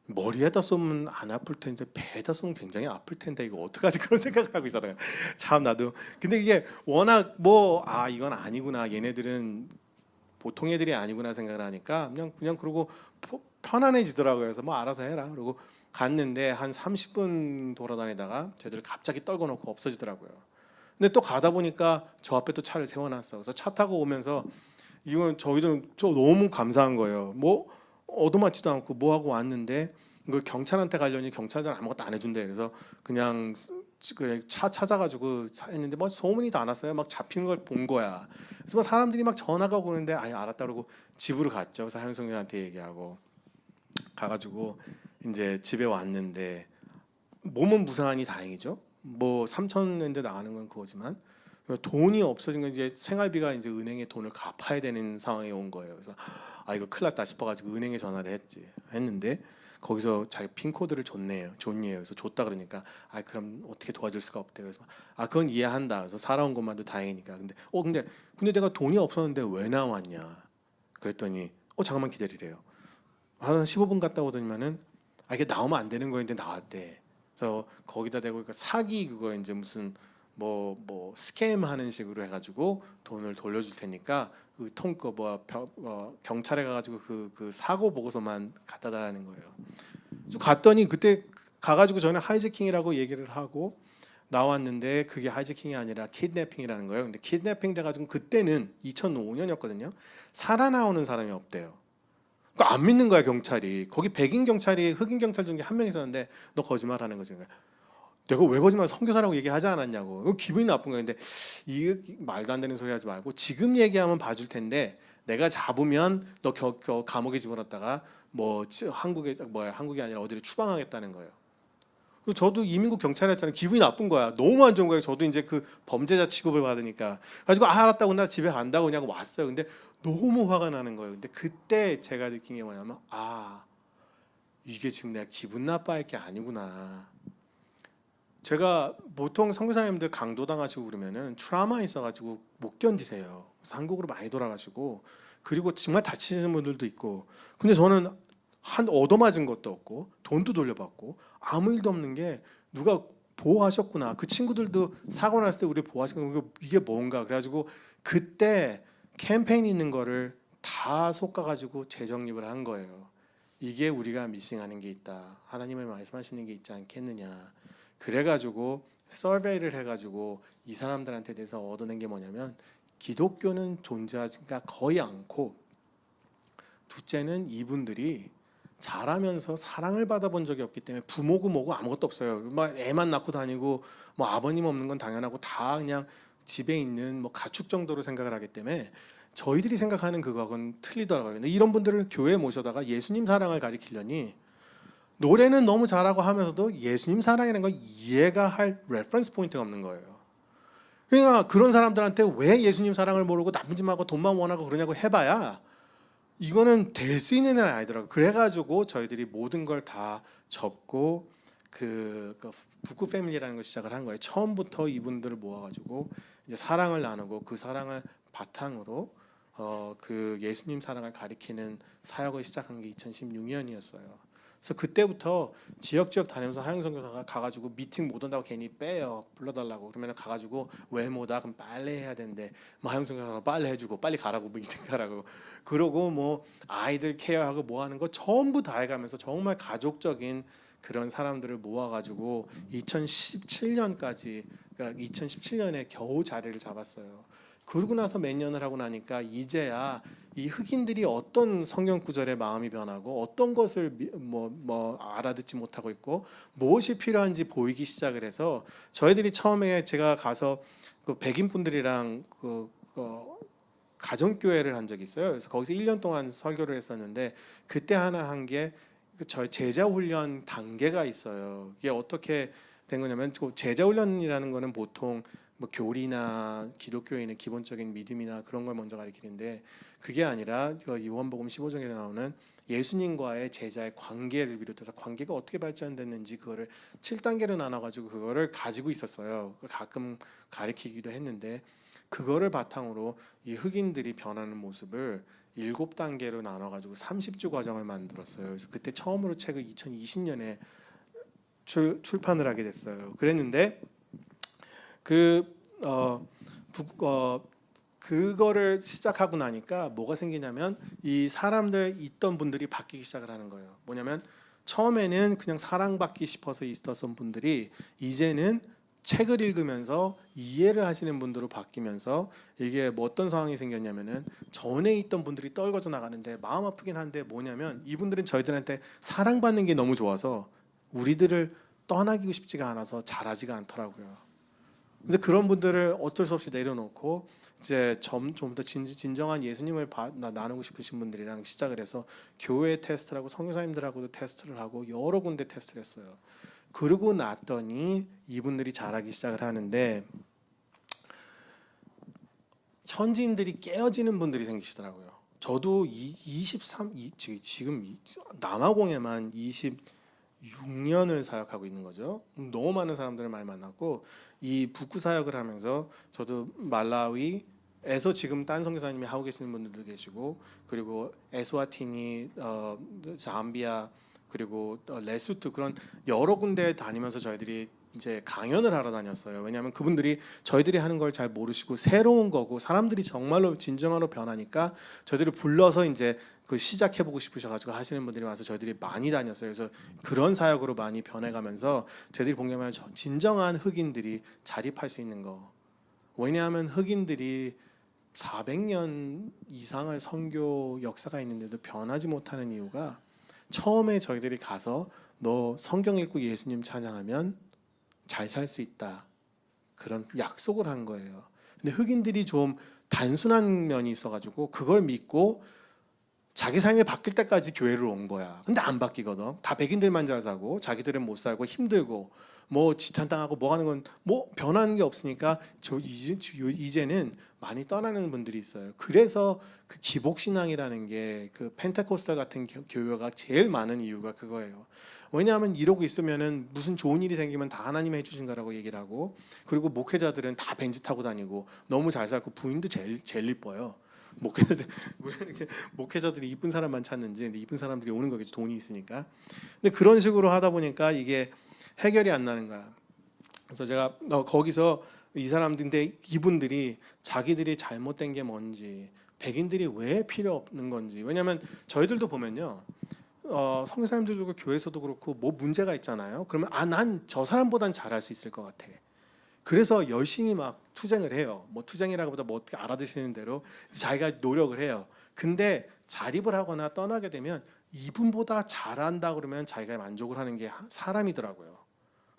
머리에다 쏘면 안 아플 텐데 배에다 쏘면 굉장히 아플 텐데 이거 어떡하지 그런 생각을 하고 있었다가 참 나도 근데 이게 워낙 이건 아니구나 얘네들은 보통 애들이 아니구나 생각을 하니까 그냥 그러고 편안해지더라고요. 그래서 뭐 알아서 해라. 그리고 갔는데 한 30분 돌아다니다가 저희들 갑자기 떨궈 놓고 없어지더라고요. 근데 또 가다 보니까 저 앞에 또 차를 세워놨어. 그래서 차 타고 오면서 이건 저희들은 너무 감사한 거예요. 뭐 얻어맞지도 않고 뭐 하고 왔는데 이걸 경찰한테 가려니 경찰들은 아무것도 안 해준대. 그래서 그냥 차 찾아가지고 했는데 뭐 소문이 다 났어요. 막 잡히는 걸 본 거야. 그래서 막 사람들이 막 전화가 오는데 알았다 그러고 집으로 갔죠. 그래서 하영성님한테 얘기하고 가가지고 이제 집에 왔는데 몸은 무사하니 다행이죠. 뭐 3,000엔데 나가는 건 그거지만 돈이 없어진 건 이제 생활비가 이제 은행에 돈을 갚아야 되는 상황이 온 거예요. 그래서 이거 큰일 났다 싶어가지고 은행에 전화를 했는데 거기서 자기 핀 코드를 줬네요. 그래서 줬다 그러니까 그럼 어떻게 도와줄 수가 없대요. 그래서 그건 이해한다. 그래서 살아온 것만도 다행이니까. 근데 내가 돈이 없었는데 왜 나왔냐? 그랬더니 잠깐만 기다리래요. 한 15분 갔다 오더니만은 이게 나오면 안 되는 거였는데 나왔대. 그래서 거기다 대고 사기 그거 이제 무슨 뭐 스캠 하는 식으로 해가지고 돈을 돌려줄 테니까 경찰에 가가지고 그 사고 보고서만 갖다 달라는 거예요. 갔더니 그때 가가지고 저는 하이제킹이라고 얘기를 하고 나왔는데 그게 하이제킹이 아니라 키드내핑이라는 거예요. 근데 키드내핑 돼가지고 그때는 2005년이었거든요. 살아나오는 사람이 없대요. 그러니까 안 믿는 거야 경찰이. 거기 백인 경찰이 흑인 경찰 중에 한 명 있었는데 너 거짓말하는 거지. 내가 왜 거짓말 선교사라고 얘기하지 않았냐고. 이거 기분이 나쁜 거예요. 근데 이 말도 안 되는 소리 하지 말고 지금 얘기하면 봐줄 텐데 내가 잡으면 너 감옥에 집어넣었다가 뭐 한국이 아니라 어디를 추방하겠다는 거예요. 그리고 저도 이민국 경찰에 했잖아요. 기분이 나쁜 거야. 너무 안 좋은 거예요. 저도 이제 그 범죄자 취급을 받으니까. 가지고 알았다고 나 집에 간다고 그냥 왔어요. 근데 너무 화가 나는 거예요. 근데 그때 제가 느낀 게 뭐냐면 이게 지금 내가 기분 나빠할 게 아니구나. 제가 보통 선교사님들 강도당하시고 그러면은 트라우마 있어가지고 못 견디세요. 그래서 한국으로 많이 돌아가시고 그리고 정말 다치시는 분들도 있고. 근데 저는 얻어맞은 것도 없고 돈도 돌려받고 아무 일도 없는 게 누가 보호하셨구나. 그 친구들도 사고 났을 때 우리 보호하시고 이게 뭔가 그래가지고 그때 캠페인 있는 거를 다 솎아가지고 재정립을 한 거예요. 이게 우리가 미싱하는 게 있다. 하나님의 말씀하시는 게 있지 않겠느냐. 그래가지고 서베이를 해가지고 이 사람들한테 대해서 얻어낸 게 뭐냐면 기독교는 존재하지가 거의 않고 둘째는 이분들이 자라면서 사랑을 받아본 적이 없기 때문에 부모고 뭐고 아무것도 없어요. 막 애만 낳고 다니고 뭐 아버님 없는 건 당연하고 다 그냥 집에 있는 뭐 가축 정도로 생각을 하기 때문에 저희들이 생각하는 그거하고는 틀리더라고요. 근데 이런 분들을 교회에 모셔다가 예수님 사랑을 가리키려니 노래는 너무 잘하고 하면서도 예수님 사랑이라는 걸 이해가 할 레퍼런스 포인트가 없는 거예요. 그러니까 그런 사람들한테 왜 예수님 사랑을 모르고 나쁜 짓하고 돈만 원하고 그러냐고 해봐야 이거는 될 수 있는 애는 아니더라고요. 그래가지고 저희들이 모든 걸 다 접고 그 북구 패밀리라는 걸 시작을 한 거예요. 처음부터 이분들을 모아가지고 이제 사랑을 나누고 그 사랑을 바탕으로 그 예수님 사랑을 가리키는 사역을 시작한 게 2016년이었어요. 그래서 그때부터 지역 다니면서 하영선교사가 가가지고 미팅 못 온다고 괜히 빼요. 불러달라고. 그러면 가가지고 왜 못 와? 그럼 빨래 해야 된대. 뭐 하영선교사가 빨래 해주고 빨리 가라고 미팅 가라고. 그러고 뭐 아이들 케어하고 뭐 하는 거 전부 다 해가면서 정말 가족적인 그런 사람들을 모아가지고 2017년까지 그러니까 2017년에 겨우 자리를 잡았어요. 그러고 나서 몇 년을 하고 나니까 이제야 이 흑인들이 어떤 성경 구절에 마음이 변하고 어떤 것을 뭐 알아듣지 못하고 있고 무엇이 필요한지 보이기 시작을 해서 저희들이 처음에 제가 가서 그 백인 분들이랑 그 가정교회를 한 적이 있어요. 그래서 거기서 1년 동안 설교를 했었는데 그때 하나 한 게 저희 제자 훈련 단계가 있어요. 이게 어떻게 된 거냐면 제자 훈련이라는 거는 보통 뭐 교리나 기독교인의 기본적인 믿음이나 그런 걸 먼저 가르치는데 그게 아니라 요한복음 15장에 나오는 예수님과의 제자의 관계를 비롯해서 관계가 어떻게 발전됐는지 그거를 7단계로 나눠가지고 그거를 가지고 있었어요. 가끔 가르치기도 했는데 그거를 바탕으로 이 흑인들이 변하는 모습을 7단계로 나눠가지고 30주 과정을 만들었어요. 그래서 그때 처음으로 책을 2020년에 출판을 하게 됐어요. 그랬는데 그거를 시작하고 나니까 뭐가 생기냐면 이 사람들 있던 분들이 바뀌기 시작을 하는 거예요. 뭐냐면 처음에는 그냥 사랑받기 싶어서 있었던 분들이 이제는 책을 읽으면서 이해를 하시는 분들로 바뀌면서 이게 뭐 어떤 상황이 생겼냐면은 전에 있던 분들이 떨궈져 나가는데 마음 아프긴 한데 뭐냐면 이분들은 저희들한테 사랑받는 게 너무 좋아서 우리들을 떠나기고 싶지가 않아서 잘하지가 않더라고요. 근데 그런 분들을 어쩔 수 없이 내려놓고 이제 좀 더 진정한 예수님을 나누고 싶으신 분들이랑 시작을 해서 교회 테스트라고 선교사님들하고도 테스트를 하고 여러 군데 테스트를 했어요. 그러고 났더니 이분들이 잘하기 시작을 하는데 현지인들이 깨어지는 분들이 생기시더라고요. 저도 지금 남아공에만 26년을 사역하고 있는 거죠. 너무 많은 사람들을 많이 만났고 이 북구 사역을 하면서 저도 말라위에서 지금 딴 선교사님이 하고 계시는 분들도 계시고 그리고 에스와티니, 잠비아 그리고 레소토 그런 여러 군데 다니면서 저희들이 이제 강연을 하러 다녔어요. 왜냐하면 그분들이 저희들이 하는 걸 잘 모르시고 새로운 거고 사람들이 정말로 진정으로 변하니까 저희들을 불러서 이제 그 시작해보고 싶으셔가지고 하시는 분들이 와서 저희들이 많이 다녔어요. 그래서 그런 사역으로 많이 변해가면서 저희들이 본 게 뭐냐면 진정한 흑인들이 자립할 수 있는 거. 왜냐하면 흑인들이 400년 이상의 선교 역사가 있는데도 변하지 못하는 이유가 처음에 저희들이 가서 너 성경 읽고 예수님 찬양하면 잘 살 수 있다. 그런 약속을 한 거예요. 근데 흑인들이 좀 단순한 면이 있어가지고 그걸 믿고 자기 삶이 바뀔 때까지 교회를 온 거야. 근데 안 바뀌거든. 다 백인들만 잘 사고 자기들은 못 살고 힘들고 뭐 지탄당하고 뭐 하는 건 뭐 변하는 게 없으니까 이제는 많이 떠나는 분들이 있어요. 그래서 그 기복신앙이라는 게 그 펜테코스탈 같은 교회가 제일 많은 이유가 그거예요. 왜냐하면 이러고 있으면은 무슨 좋은 일이 생기면 다 하나님이 해주신 거라고 얘기를 하고, 그리고 목회자들은 다 벤츠 타고 다니고 너무 잘 살고 부인도 제일 이뻐요. 목회자들 왜 이렇게 목회자들이 이쁜 사람만 찾는지. 근데 이쁜 사람들이 오는 거겠죠. 돈이 있으니까. 근데 그런 식으로 하다 보니까 이게 해결이 안 나는 거야. 그래서 제가 거기서 이 사람들인데 이분들이 자기들이 잘못된 게 뭔지, 백인들이 왜 필요 없는 건지. 왜냐하면 저희들도 보면요, 성교사님들도 교회에서도 그렇고 뭐 문제가 있잖아요. 그러면 난 저 사람보단 잘할 수 있을 것 같아. 그래서 열심히 막 투쟁을 해요. 뭐 투쟁이라고보다 뭐 어떻게 알아듣시는 대로 자기가 노력을 해요. 근데 자립을 하거나 떠나게 되면 이분보다 잘한다 그러면 자기가 만족을 하는 게 사람이더라고요.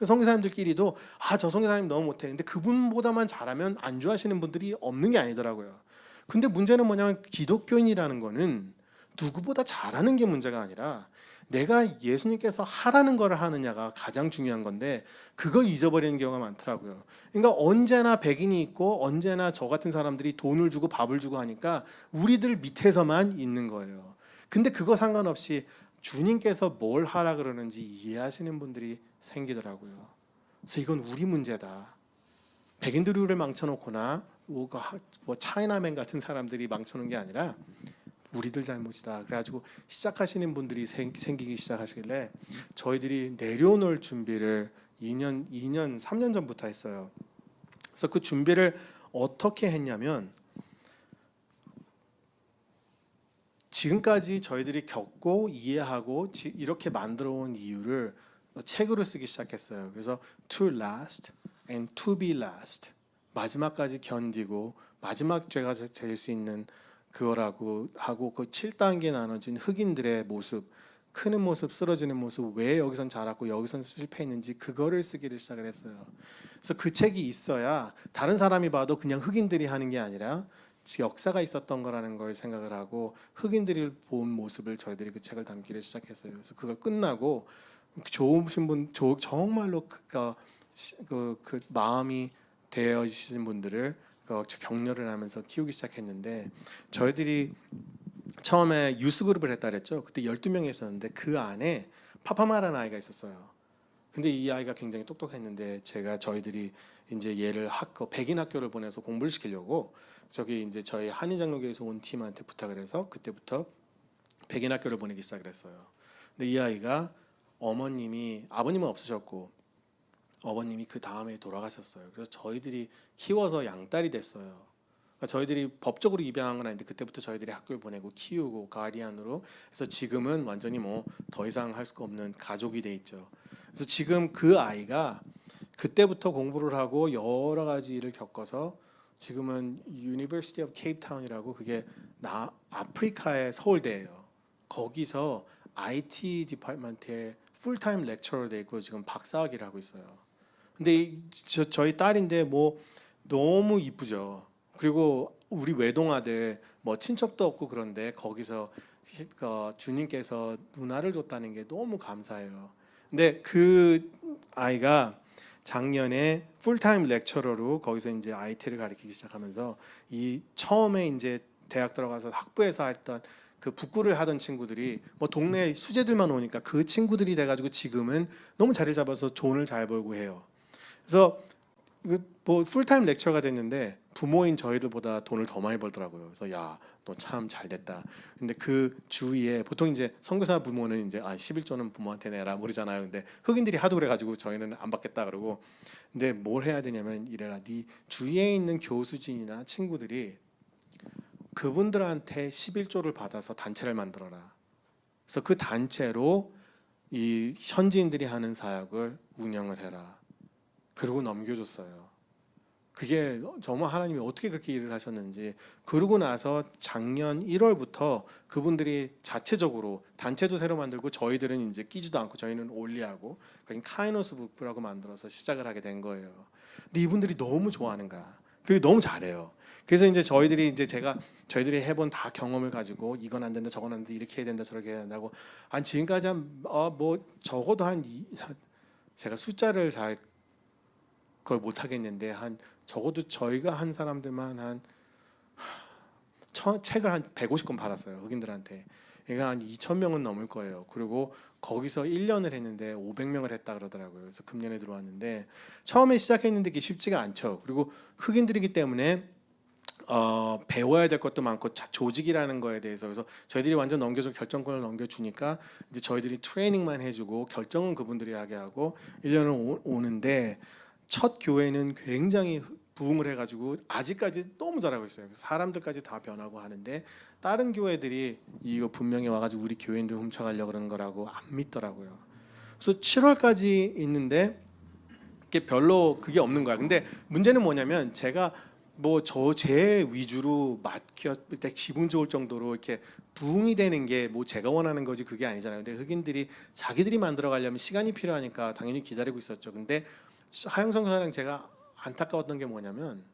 선교사님들끼리도 저 선교사님 너무 못해. 근데 그분보다만 잘하면 안 좋아하시는 분들이 없는 게 아니더라고요. 근데 문제는 뭐냐면 기독교인이라는 거는 누구보다 잘하는 게 문제가 아니라 내가 예수님께서 하라는 거를 하느냐가 가장 중요한 건데 그걸 잊어버리는 경우가 많더라고요. 그러니까 언제나 백인이 있고 언제나 저 같은 사람들이 돈을 주고 밥을 주고 하니까 우리들 밑에서만 있는 거예요. 근데 그거 상관없이 주님께서 뭘 하라 그러는지 이해하시는 분들이 생기더라고요. 그래서 이건 우리 문제다. 백인들이 우리를 망쳐놓거나 뭐 차이나맨 같은 사람들이 망쳐놓은 게 아니라 우리들 잘못이다. 그래가지고 시작하시는 분들이 생기기 시작하시길래 저희들이 내려놓을 준비를 2년, 3년 전부터 했어요. 그래서 그 준비를 어떻게 했냐면, 지금까지 저희들이 겪고 이해하고 이렇게 만들어 온 이유를 책으로 쓰기 시작했어요. 그래서 to last and to be last, 마지막까지 견디고 마지막 죄가 될 수 있는 그거라고 하고, 그 7단계 나눠진 흑인들의 모습, 크는 모습, 쓰러지는 모습, 왜 여기선 잘하고 여기선 실패했는지 그거를 쓰기를 시작을 했어요. 그래서 그 책이 있어야 다른 사람이 봐도 그냥 흑인들이 하는 게 아니라 역사가 있었던 거라는 걸 생각을 하고 흑인들이 본 모습을 저희들이 그 책을 담기를 시작했어요. 그래서 그걸 끝나고 좋으신 분, 정말로 그 마음이 되어지신 분들을 격려를 하면서 키우기 시작했는데, 저희들이 처음에 유스 그룹을 했다 그랬죠. 그때 12명이 있었는데 그 안에 파파마라는 아이가 있었어요. 근데 이 아이가 굉장히 똑똑했는데 저희들이 이제 얘를 백인 학교를 보내서 공부를 시키려고 이제 저희 한인장로교에서 온 팀한테 부탁을 해서 그때부터 백인 학교를 보내기 시작을 했어요. 근데 이 아이가 아버님은 없으셨고 어머님이 그 다음에 돌아가셨어요. 그래서 저희들이 키워서 양딸이 됐어요. 그러니까 저희들이 법적으로 입양한 건 아닌데 그때부터 저희들이 학교를 보내고 키우고 가디안으로 해서 지금은 완전히 뭐 더 이상 할 수가 없는 가족이 돼 있죠. 그래서 지금 그 아이가 그때부터 공부를 하고 여러 가지 일을 겪어서 지금은 University of Cape Town이라고, 그게 아프리카의 서울대예요. 거기서 IT 디파트먼트에 풀타임 렉처러 돼 있고 지금 박사학위를 하고 있어요. 근데 저희 딸인데 뭐 너무 이쁘죠. 그리고 우리 외동아들 뭐 친척도 없고 그런데 거기서 주님께서 누나를 줬다는 게 너무 감사해요. 근데 그 아이가 작년에 풀타임 렉처러로 거기서 이제 IT를 가르치기 시작하면서 처음에 이제 대학 들어가서 학부에서 했던 그 북구를 하던 친구들이 뭐 동네 수재들만 오니까 그 친구들이 돼가지고 지금은 너무 자리 잡아서 돈을 잘 벌고 해요. 그래서 뭐 풀타임 렉처가 됐는데 부모인 저희들보다 돈을 더 많이 벌더라고요. 그래서 야, 너 참 잘됐다. 근데 그 주위에 보통 이제 선교사 부모는 이제 11조는 부모한테 내라 모르잖아요. 근데 흑인들이 하도 그래가지고 저희는 안 받겠다 그러고, 근데 뭘 해야 되냐면 이래라, 네 주위에 있는 교수진이나 친구들이 그분들한테 11조를 받아서 단체를 만들어라. 그래서 그 단체로 이 현지인들이 하는 사역을 운영을 해라. 그러고 넘겨줬어요. 그게 정말 하나님이 어떻게 그렇게 일을 하셨는지. 그러고 나서 작년 1월부터 그분들이 자체적으로 단체도 새로 만들고 저희들은 이제 끼지도 않고 저희는 올리하고 카이노스 북부라고 만들어서 시작을 하게 된 거예요. 근데 이분들이 너무 좋아하는 거야. 그리고 너무 잘해요. 그래서 이제 저희들이 이제 저희들이 해본 다 경험을 가지고 이건 안 된다 저건 안 된다 이렇게 해야 된다 저렇게 해야 된다고 한 지금까지 뭐 적어도 제가 숫자를 잘 그걸 못 하겠는데 한 적어도 저희가 한 사람들만 책을 한 150권 팔았어요. 흑인들한테. 그러니까 한 2,000명은 넘을 거예요. 그리고 거기서 1년을 했는데 500명을 했다 그러더라고요. 그래서 금년에 들어왔는데 처음에 시작했는데 그게 쉽지가 않죠. 그리고 흑인들이기 때문에 배워야 될 것도 많고 조직이라는 거에 대해서 그래서 저희들이 완전 결정권을 넘겨주니까 이제 저희들이 트레이닝만 해주고 결정은 그분들이 하게 하고 1년을 오는데 첫 교회는 굉장히 부흥을 해가지고 아직까지 너무 잘하고 있어요. 사람들까지 다 변하고 하는데 다른 교회들이 이거 분명히 와가지고 우리 교인들 훔쳐가려고 그러는 거라고 안 믿더라고요. 그래서 7월까지 있는데 그게 별로 그게 없는 거야. 근데 문제는 뭐냐면 제가 뭐 제 위주로 기분 좋을 정도로 이렇게 부흥이 되는 게 뭐 제가 원하는 거지 그게 아니잖아요. 근데 흑인들이 자기들이 만들어 가려면 시간이 필요하니까 당연히 기다리고 있었죠. 근데 하영성 교사랑 제가 안타까웠던 게 뭐냐면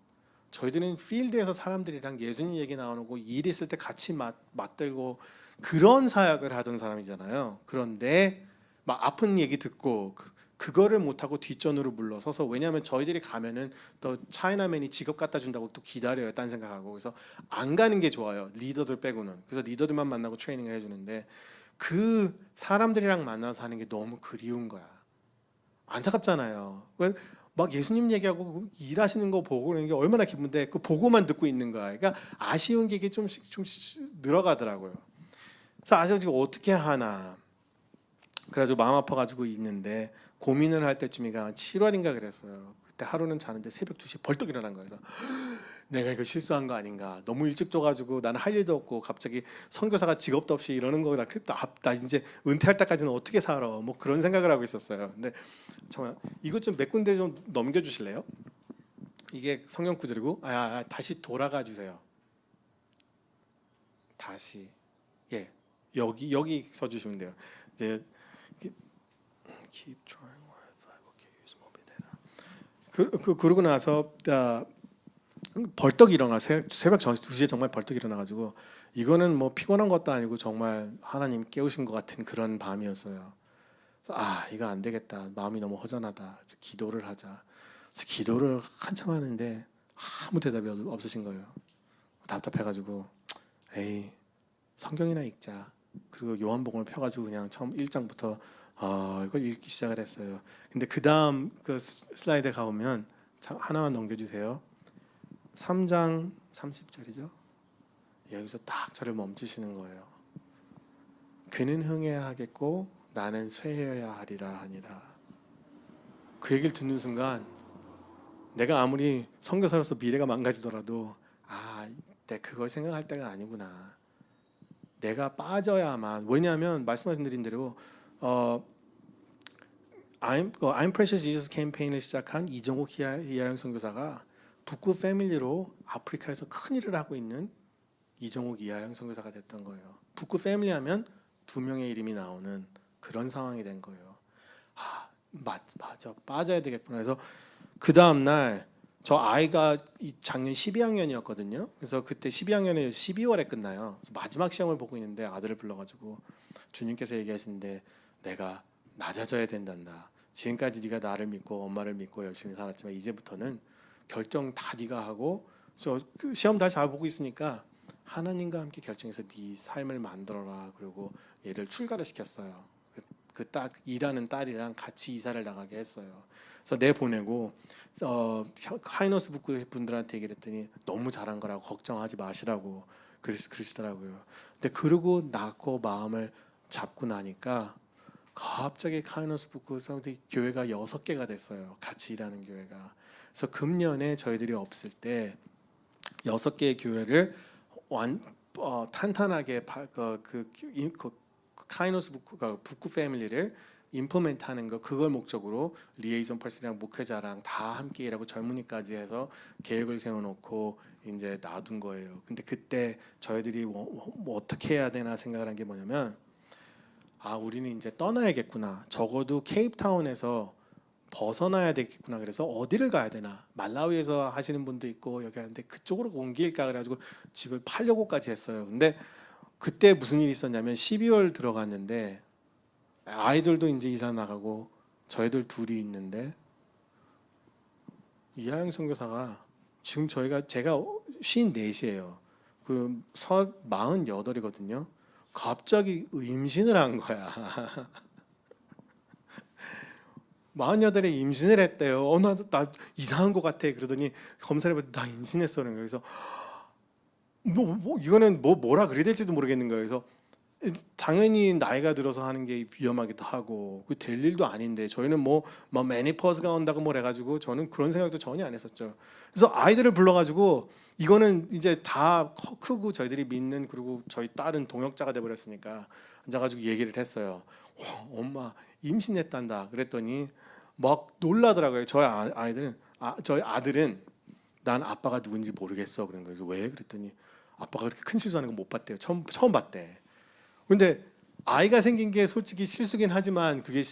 저희들은 필드에서 사람들이랑 예수님 얘기 나오고 일 있을 때 같이 맞들고 그런 사역을 하던 사람이잖아요. 그런데 막 아픈 얘기 듣고 그거를 못하고 뒷전으로 물러서서 왜냐하면 저희들이 가면은 또 차이나맨이 직업 갖다 준다고 또 기다려요. 딴 생각하고 그래서 안 가는 게 좋아요. 리더들 빼고는. 그래서 리더들만 만나고 트레이닝을 해주는데 그 사람들이랑 만나서 하는 게 너무 그리운 거야. 안타깝잖아요. 막 예수님 얘기하고 일하시는 거 보고 그러는 게 얼마나 기쁜데 그 보고만 듣고 있는 거야. 그러니까 아쉬운 게 이게 좀씩 늘어가더라고요. 그래서 아직 지금 어떻게 하나. 그래가지고 마음 아파가지고 있는데 고민을 할 때쯤이가 7월인가 그랬어요. 그때 하루는 자는데 새벽 2시에 벌떡 일어난 거예요. 그래서 내가 이거 실수한 거 아닌가. 너무 일찍 줘가지고 나는 할 일도 없고 갑자기 선교사가 직업도 없이 이러는 거나 나 이제 은퇴할 때까지는 어떻게 살아. 뭐 그런 생각을 하고 있었어요. 근데 정말 이것 좀 몇 군데 좀 넘겨주실래요? 이게 성경 구절이고 다시 돌아가 주세요. 다시 여기 써주시면 돼요. 이제 keep trying 그러고 나서 벌떡 일어나 새벽 2시에 정말 벌떡 일어나가지고 이거는 뭐 피곤한 것도 아니고 정말 하나님 깨우신 것 같은 그런 밤이었어요. 그래서 이거 안 되겠다. 마음이 너무 허전하다. 기도를 하자. 그래서 기도를 한참 하는데 아무 대답이 없으신 거예요. 답답해가지고 에이 성경이나 읽자. 그리고 요한복음을 펴가지고 그냥 처음 1장부터 이걸 읽기 시작을 했어요. 근데 그 다음 그 슬라이드에 가보면 하나만 넘겨주세요. 3장 30절이죠. 여기서 딱 저를 멈추시는 거예요. 그는 흥해야 하겠고 나는 쇠해야 하리라 하니라. 그 얘기를 듣는 순간 내가 아무리 선교사로서 미래가 망가지더라도 내가 그걸 생각할 때가 아니구나. 내가 빠져야만. 왜냐하면 말씀하신 대로 I'm Precious Jesus 캠페인을 시작한 이정옥 이하영 선교사가 북구 패밀리로 아프리카에서 큰 일을 하고 있는 이정옥 이하영 선교사가 됐던 거예요. 북구 패밀리 하면 2명의 이름이 나오는 그런 상황이 된 거예요. 맞아 빠져야 되겠구나. 그래서 그 다음 날 저 아이가 작년 12학년이었거든요. 그래서 그때 12학년에 12월에 끝나요. 그래서 마지막 시험을 보고 있는데 아들을 불러가지고 주님께서 얘기하시는데 내가 낮아져야 된단다. 지금까지 네가 나를 믿고 엄마를 믿고 열심히 살았지만 이제부터는 결정 다 네가 하고 그 시험 다 잘 보고 있으니까 하나님과 함께 결정해서 네 삶을 만들어라. 그리고 얘를 출가를 시켰어요. 그 딱 일하는 딸이랑 같이 이사를 나가게 했어요. 그래서 내보내고 하이너스 북구 분들한테 얘기를 했더니 너무 잘한 거라고 걱정하지 마시라고 그러시더라고요. 근데 그러고 낳고 마음을 잡고 나니까 갑자기 하이너스 북구 교회가 6개가 됐어요. 같이 일하는 교회가. 그래서 금년에 저희들이 없을 때 6개의 교회를 탄탄하게 카이노스 북구 패밀리를 임플멘트 하는 거 그걸 목적으로 리에이전 퍼슨이랑 목회자랑 다 함께 일하고 젊은이까지 해서 계획을 세워놓고 이제 놔둔 거예요. 근데 그때 저희들이 뭐 어떻게 해야 되나 생각을 한 게 뭐냐면 우리는 이제 떠나야겠구나. 적어도 케이프타운에서 벗어나야 되겠구나. 그래서 어디를 가야 되나. 말라위에서 하시는 분도 있고 여기 하는데 그쪽으로 옮길까 그래가지고 집을 팔려고까지 했어요. 근데 그때 무슨 일이 있었냐면 12월 들어갔는데 아이들도 이제 이사 나가고 저희들 둘이 있는데 이하영 선교사가 지금 제가 54이에요. 그 48이거든요. 갑자기 임신을 한 거야. 48에 임신을 했대요. 나 이상한 것 같아. 그러더니 검사를 해봤더니 나 임신했어. 그래서 이거는 뭐라 그래야 될지도 모르겠는 거예요. 그래서 당연히 나이가 들어서 하는 게 위험하기도 하고 될 일도 아닌데 저희는 뭐 매니퍼스가 온다고 뭘 해가지고 저는 그런 생각도 전혀 안 했었죠. 그래서 아이들을 불러가지고 이거는 이제 다 크고 저희들이 믿는 그리고 저희 딸은 동역자가 돼버렸으니까 앉아가지고 얘기를 했어요. 엄마 임신했단다. 그랬더니 막 놀라더라고요. 저희 아들은 난 아빠가 누군지 모르겠어. 그런 거예요. 왜? 그랬더니 아빠가 그렇게 큰 실수하는 거 못 봤대요. 처음 봤대. 근데 아이가 생긴 게 솔직히 실수긴 하지만 그게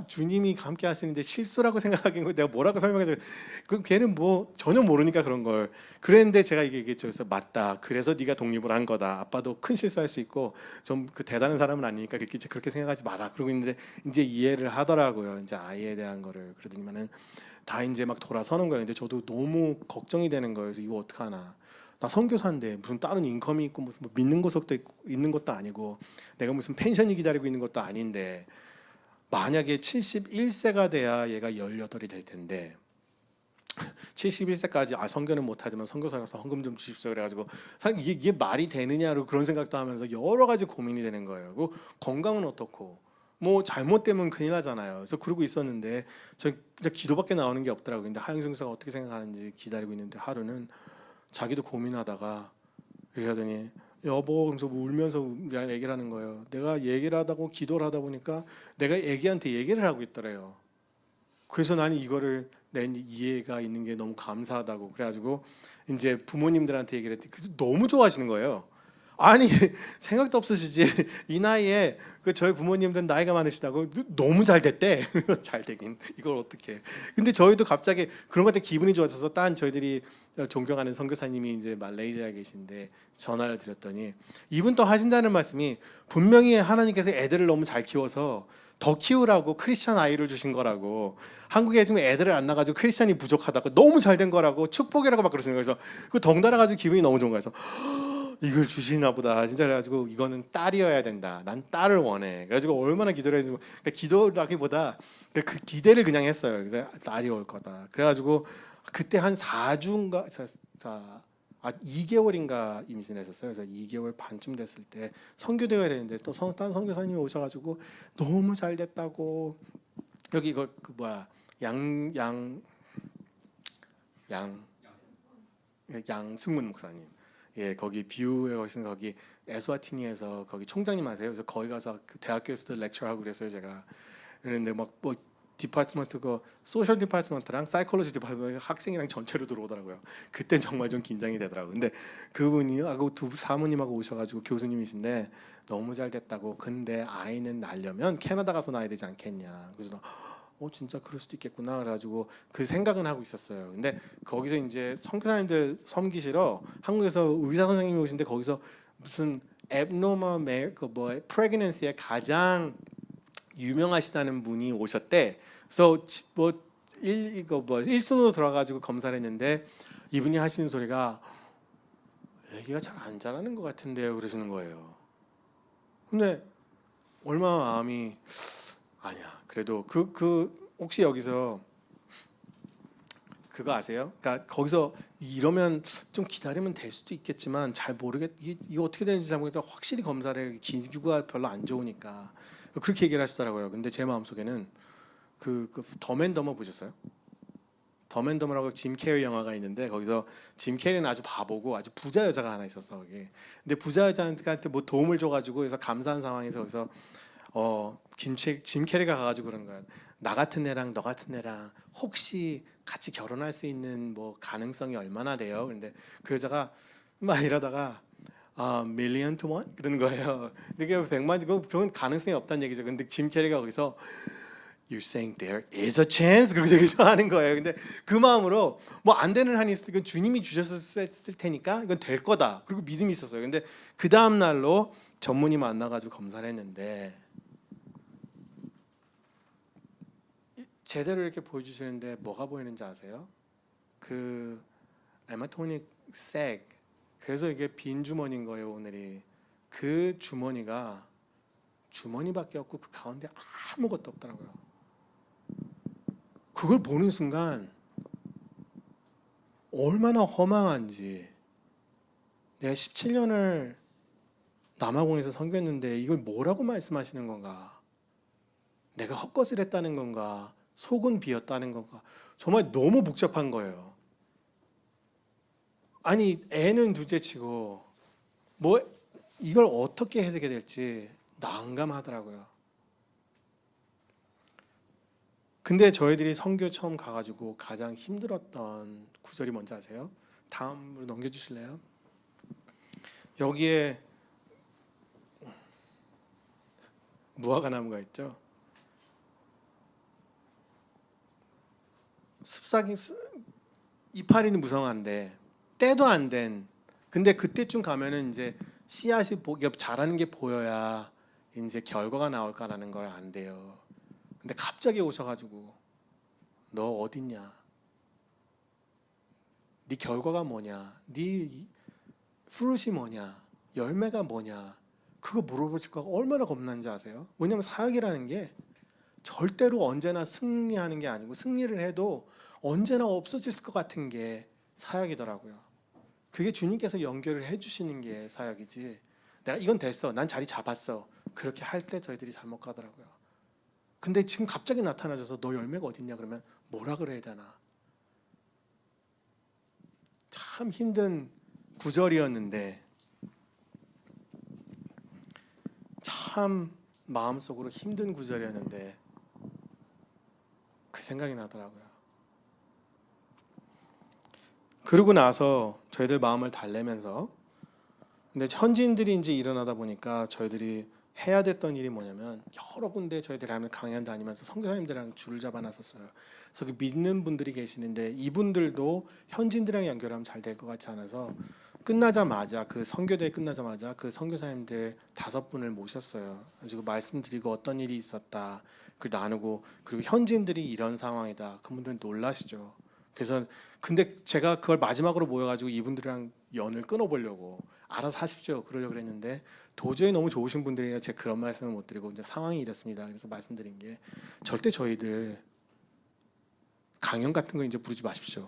주님이 함께 하시는데 실수라고 생각하기엔 내가 뭐라고 설명해야 돼? 걔는 뭐 전혀 모르니까 그런 걸. 그랬는데 제가 얘기했죠. 그래서 맞다. 그래서 네가 독립을 한 거다. 아빠도 큰 실수할 수 있고 좀 그 대단한 사람은 아니니까 그렇게 생각하지 마라. 그러고 있는데 이제 이해를 하더라고요. 이제 아이에 대한 거를. 그러더니만은 다 이제 막 돌아서는 거예요. 근데 저도 너무 걱정이 되는 거예요. 그래서 이거 어떡하나. 나 선교사인데 무슨 다른 인컴이 있고 무슨 뭐 믿는 것도 있는 것도 아니고 내가 무슨 펜션이 기다리고 있는 것도 아닌데 만약에 71세가 돼야 얘가 18이 될 텐데 71세까지 선교는 못하지만 선교사라서 헌금 좀 주십시오 그래가지고 이게 말이 되느냐로 그런 생각도 하면서 여러 가지 고민이 되는 거예요. 그리고 건강은 어떻고 뭐 잘못되면 큰일 나잖아요. 그래서 그러고 있었는데 저 그냥 기도밖에 나오는 게 없더라고요. 근데 하영승 사가 어떻게 생각하는지 기다리고 있는데 하루는 자기도 고민하다가 얘기하더니 여보 그러면서 울면서 얘기를 하는 거예요. 내가 얘기를 하다고 기도를 하다 보니까 내가 애기한테 얘기를 하고 있더래요. 그래서 나는 이거를 내 이해가 있는 게 너무 감사하다고 그래가지고 이제 부모님들한테 얘기를 했더니 너무 좋아하시는 거예요. 아니 생각도 없으시지 이 나이에 저희 부모님들은 나이가 많으시다고 너무 잘 됐대. 잘 되긴 이걸 어떻게. 근데 저희도 갑자기 그런 것 때문에 기분이 좋아져서 딴 저희들이 존경하는 선교사님이 이제 말레이시아에 계신데 전화를 드렸더니 이분 또 하신다는 말씀이 분명히 하나님께서 애들을 너무 잘 키워서 더 키우라고 크리스찬 아이를 주신 거라고. 한국에 지금 애들을 안 낳아가지고 크리스찬이 부족하다고 너무 잘 된 거라고 축복이라고 막 그러시는 거예요. 그래서 그 덩달아 가지고 기분이 너무 좋은 거예요. 그래서 이걸 주시나 보다 진짜. 그래가지고 이거는 딸이어야 된다. 난 딸을 원해. 그래가지고 얼마나 기도를 해주고 그러니까 기도라기보다 그 기대를 그냥 했어요. 그래서 딸이 올 거다. 그래가지고 그때 한 4주인가 2개월인가 임신했었어요. 그래서 2개월 반쯤 됐을 때 선교대회를 했는데 또 딴 선교사님이 오셔가지고 너무 잘 됐다고. 여기 그 뭐야 양승문 목사님. 예, 거기 비우에 거기서 거기 에스와티니에서 거기 총장님 하세요. 그래서 거기 가서 그 대학교에서도 렉처하고 그랬어요 제가. 그런데 막 뭐 디파트먼트 그 소셜 디파트먼트랑 사이콜로지 디파트먼트 학생이랑 전체로 들어오더라고요. 그때 정말 좀 긴장이 되더라고요. 근데 그분이 하고 두 사모님하고 오셔가지고 교수님이신데 너무 잘 됐다고. 근데 아이는 낳으려면 캐나다 가서 낳아야 되지 않겠냐. 그래서 진짜 그럴 수도 있겠구나. 그래가지고 그 생각은 하고 있었어요. 근데 거기서 이제 선교사님들 섬기시러 한국에서 의사 선생님이 오신데 거기서 무슨 abnormal pregnancy에 가장 유명하시다는 분이 오셨대. 그래서 일순으로 들어가지고 검사를 했는데 이분이 하시는 소리가 애기가 잘 안 자라는 것 같은데요. 그러시는 거예요. 근데 얼마나 마음이 아니야. 그래도 혹시 여기서 그거 아세요? 그러니까 거기서 이러면 좀 기다리면 될 수도 있겠지만 잘 이게 어떻게 되는지 잘 모르겠다. 확실히 검사를 기구가 별로 안 좋으니까 그렇게 얘기를 하시더라고요. 근데 제 마음속에는 그 덤앤더머 보셨어요? 덤앤더머라고 짐 캐리 영화가 있는데 거기서 짐 캐리는 아주 바보고 아주 부자 여자가 하나 있었어. 거기. 근데 부자 여자한테 뭐 도움을 줘가지고 그래서 감사한 상황에서 거기서 짐 캐리가 가가지고 그러는 거야. 나 같은 애랑 너 같은 애랑 혹시 같이 결혼할 수 있는 뭐 가능성이 얼마나 돼요? 근데 그 여자가 막 이러다가 million to one 그러는 거예요. 이게 100만 그건 가능성이 없다는 얘기죠. 근데 짐 캐리가 거기서 You're saying there is a chance 그렇게 얘기를 하는 거예요. 근데 그 마음으로 뭐 안 되는 한이 있을 이건 주님이 주셨을 테니까 이건 될 거다. 그리고 믿음이 있었어요. 근데 그 다음 날로 전문의 만나가지고 검사를 했는데 제대로 이렇게 보여주시는데 뭐가 보이는지 아세요? 그 에마토닉 색 그래서 이게 빈 주머니인 거예요. 오늘이 그 주머니가 주머니밖에 없고 그 가운데 아무것도 없더라고요. 그걸 보는 순간 얼마나 허망한지 내가 17년을 남아공에서 선교했는데 이걸 뭐라고 말씀하시는 건가? 내가 헛것을 했다는 건가? 속은 비었다는 건가? 정말 너무 복잡한 거예요. 아니 애는 둘째치고 뭐 이걸 어떻게 해석해야 될지 난감하더라고요. 근데 저희들이 선교 처음 가가지고 가장 힘들었던 구절이 뭔지 아세요? 다음으로 넘겨주실래요? 여기에 무화과 나무가 있죠. 잎사귀 이파리는 무성한데 때도 안 된. 근데 그때쯤 가면은 이제 씨앗이 자라는 게 보여야 이제 결과가 나올까라는 걸 안돼요. 근데 갑자기 오셔가지고 너 어딨냐? 네 결과가 뭐냐? 네 fruit이 뭐냐? 열매가 뭐냐? 그거 물어보실 거가 얼마나 겁난지 아세요? 왜냐하면 사역이라는 게 절대로 언제나 승리하는 게 아니고 승리를 해도 언제나 없어질 것 같은 게 사역이더라고요. 그게 주님께서 연결을 해주시는 게 사역이지. 내가 이건 됐어. 난 자리 잡았어. 그렇게 할 때 저희들이 잘못 가더라고요. 근데 지금 갑자기 나타나셔서 너 열매가 어딨냐 그러면 뭐라 그래야 되나. 참 힘든 구절이었는데 참 마음속으로 힘든 구절이었는데 그 생각이 나더라고요. 그러고 나서 저희들 마음을 달래면서 근데 현지인들이 이제 일어나다 보니까 저희들이 해야 됐던 일이 뭐냐면 여러 군데 저희들이 하면 강연 다니면서 선교사님들이랑 줄을 잡아놨었어요. 그래서 그 믿는 분들이 계시는데 이분들도 현지인들이랑 연결하면 잘 될 것 같지 않아서 끝나자마자 그 선교대회 끝나자마자 그 선교사님들 5분을 모셨어요. 그래서 말씀드리고 어떤 일이 있었다 그 나누고 그리고 현지인들이 이런 상황이다. 그분들은 놀라시죠. 그래서 근데 제가 그걸 마지막으로 모여가지고 이분들이랑 연을 끊어보려고 알아서 하십시오 그러려고 그랬는데 도저히 너무 좋으신 분들이라 제가 그런 말씀을 못 드리고 이제 상황이 이렇습니다. 그래서 말씀드린 게 절대 저희들 강연 같은 거 이제 부르지 마십시오.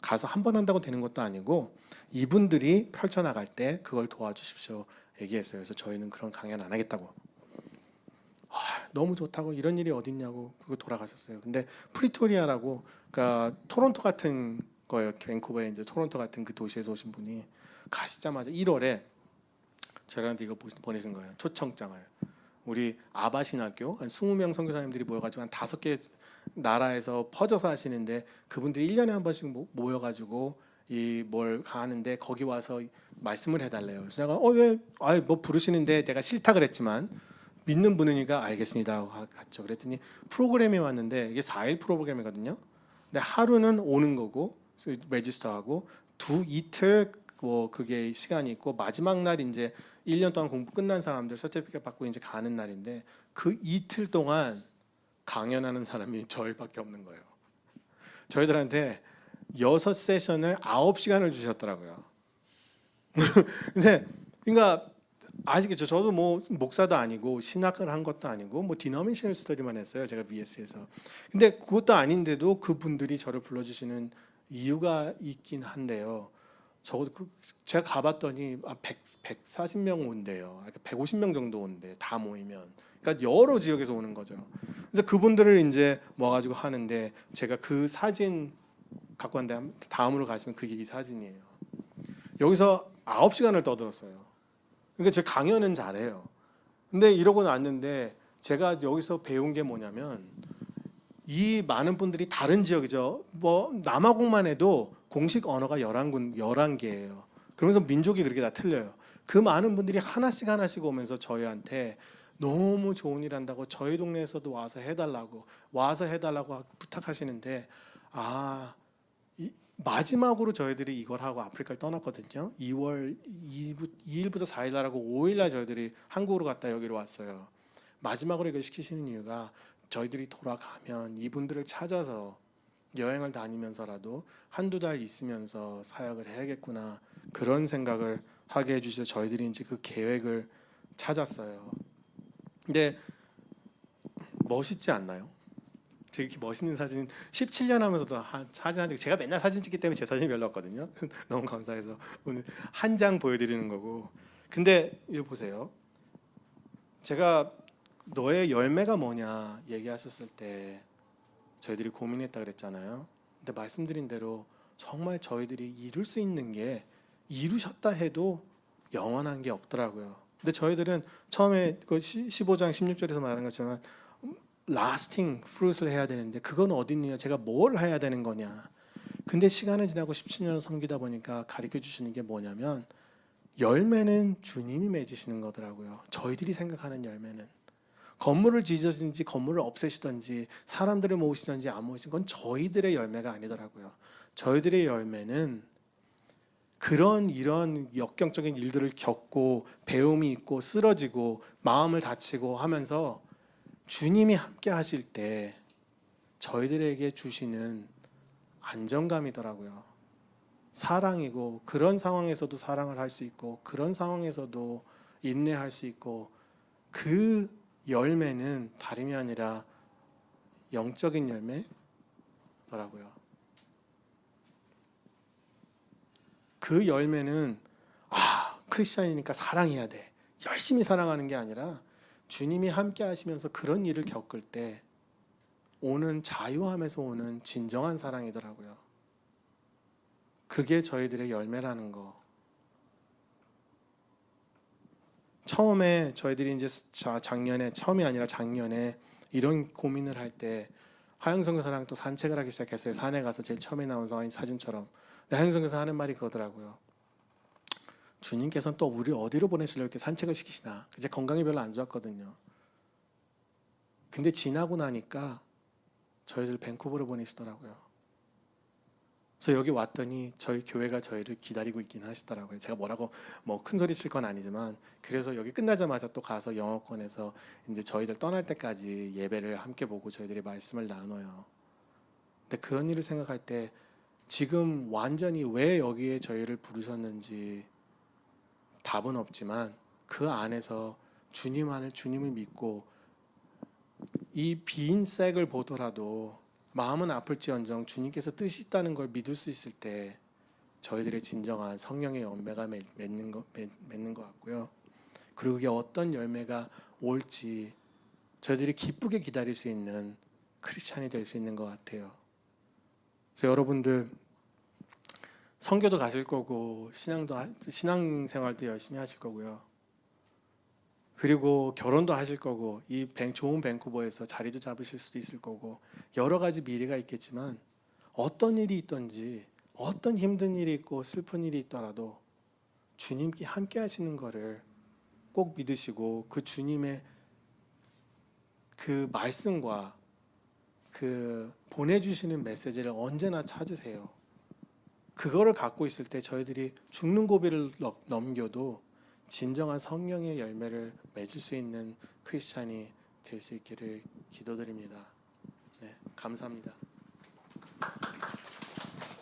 가서 한 번 한다고 되는 것도 아니고 이분들이 펼쳐나갈 때 그걸 도와주십시오 얘기했어요. 그래서 저희는 그런 강연 안 하겠다고. 너무 좋다고 이런 일이 어딨냐고 그거 돌아가셨어요. 근데 프리토리아라고 그러니까 토론토 같은 거예요. 밴쿠버에 이제 토론토 같은 그 도시에서 오신 분이 가시자마자 1월에 저희한테 이거 보내신 거예요. 초청장을. 우리 아바신학교 한 20명 선교사님들이 모여가지고 한 5개 나라에서 퍼져서 하시는데 그분들이 1년에 한 번씩 모여가지고 이 뭘 가는데 거기 와서 말씀을 해달래요. 그래서 내가 왜 뭐 부르시는데 내가 싫다 그랬지만 믿는 분이니까 알겠습니다 갔죠. 그랬더니 프로그램이 왔는데 이게 4일 프로그램이거든요. 근데 하루는 오는 거고 레지스터하고 이틀 뭐 그게 시간이 있고 마지막 날 이제 1년 동안 공부 끝난 사람들 서티피켓 받고 이제 가는 날인데 그 이틀 동안 강연하는 사람이 저희밖에 없는 거예요. 저희들한테 6세션을 9시간을 주셨더라고요. 근데 그러니까 아시겠죠? 저도 뭐 목사도 아니고 신학을 한 것도 아니고 뭐 디노미네이션 스터디만 했어요. 제가 BS에서. 근데 그것도 아닌데도 그분들이 저를 불러주시는 이유가 있긴 한데요. 적어도 제가 가봤더니 140명 온대요. 150명 정도 온대. 다 모이면. 그러니까 여러 지역에서 오는 거죠. 그래서 그분들을 이제 모아가지고 하는데 제가 그 사진 갖고 왔는데 다음으로 가시면 그게 이 사진이에요. 여기서 9시간을 떠들었어요. 그러니까 제 강연은 잘해요. 근데 이러고 났는데 제가 여기서 배운 게 뭐냐면 이 많은 분들이 다른 지역이죠. 뭐 남아공만 해도 공식 언어가 11개예요. 그러면서 민족이 그렇게 다 틀려요. 그 많은 분들이 하나씩 하나씩 오면서 저희한테 너무 좋은 일 한다고 저희 동네에서도 와서 해달라고 부탁하시는데 마지막으로 저희들이 이걸 하고 아프리카를 떠났거든요. 2월 2일부터 4일 날하고 5일 날 저희들이 한국으로 갔다 여기로 왔어요. 마지막으로 이걸 시키시는 이유가 저희들이 돌아가면 이분들을 찾아서 여행을 다니면서라도 한두 달 있으면서 사역을 해야겠구나, 그런 생각을 하게 해주셔서 저희들이 이제 그 계획을 찾았어요. 근데 멋있지 않나요? 되게 이렇게 멋있는 사진 17년 하면서도 사진 한 장, 제가 맨날 사진 찍기 때문에 제 사진이 별로 없거든요. 너무 감사해서 오늘 한 장 보여드리는 거고. 근데 이거 보세요. 제가 너의 열매가 뭐냐 얘기하셨을 때 저희들이 고민했다 그랬잖아요. 근데 말씀드린 대로 정말 저희들이 이룰 수 있는 게 이루셨다 해도 영원한 게 없더라고요. 근데 저희들은 처음에 그 15장 16절에서 말한 것처럼 라스팅 프루트를 해야 되는데 그건 어디 있느냐, 제가 뭘 해야 되는 거냐. 근데 시간을 지나고 17년을 섬기다 보니까 가르쳐 주시는 게 뭐냐면 열매는 주님이 맺으시는 거더라고요. 저희들이 생각하는 열매는 건물을 지으시든지 건물을 없애시든지 사람들을 모으시든지 안 모으시는 건 저희들의 열매가 아니더라고요. 저희들의 열매는 이런 역경적인 일들을 겪고 배움이 있고 쓰러지고 마음을 다치고 하면서 주님이 함께 하실 때 저희들에게 주시는 안정감이더라고요. 사랑이고, 그런 상황에서도 사랑을 할 수 있고, 그런 상황에서도 인내할 수 있고, 그 열매는 다름이 아니라 영적인 열매더라고요. 그 열매는 크리스찬이니까 사랑해야 돼, 열심히 사랑하는 게 아니라 주님이 함께 하시면서 그런 일을 겪을 때 오는 자유함에서 오는 진정한 사랑이더라고요. 그게 저희들의 열매라는 거. 처음에 저희들이 이제 처음이 아니라 작년에 이런 고민을 할 때 하영성 교사랑 또 산책을 하기 시작했어요. 산에 가서 제일 처음에 나온 사진처럼. 근데 하영성 교사 하는 말이 그거더라고요. 주님께서는 또 우리 어디로 보내시려고 이렇게 산책을 시키시나. 제 건강이 별로 안 좋았거든요. 근데 지나고 나니까 저희들 밴쿠버로 보내시더라고요. 그래서 여기 왔더니 저희 교회가 저희를 기다리고 있긴 하시더라고요. 제가 뭐라고 큰 소리 칠 건 아니지만, 그래서 여기 끝나자마자 또 가서 영어권에서 이제 저희들 떠날 때까지 예배를 함께 보고 저희들이 말씀을 나눠요. 근데 그런 일을 생각할 때 지금 완전히 왜 여기에 저희를 부르셨는지 답은 없지만 그 안에서 주님을 믿고 이 빈 색을 보더라도 마음은 아플지언정 주님께서 뜻이 있다는 걸 믿을 수 있을 때 저희들의 진정한 성령의 열매가 맺는 것 같고요. 그리고 그게 어떤 열매가 올지 저희들이 기쁘게 기다릴 수 있는 크리스찬이 될 수 있는 것 같아요. 그래서 여러분들 선교도 가실 거고 신앙생활도 열심히 하실 거고요. 그리고 결혼도 하실 거고 이 좋은 밴쿠버에서 자리도 잡으실 수도 있을 거고 여러 가지 미래가 있겠지만, 어떤 일이 있든지 어떤 힘든 일이 있고 슬픈 일이 있더라도 주님께 함께 하시는 거를 꼭 믿으시고 그 주님의 그 말씀과 그 보내주시는 메시지를 언제나 찾으세요. 그거를 갖고 있을 때 저희들이 죽는 고비를 넘겨도 진정한 성령의 열매를 맺을 수 있는 크리스찬이 될 수 있기를 기도드립니다. 네, 감사합니다.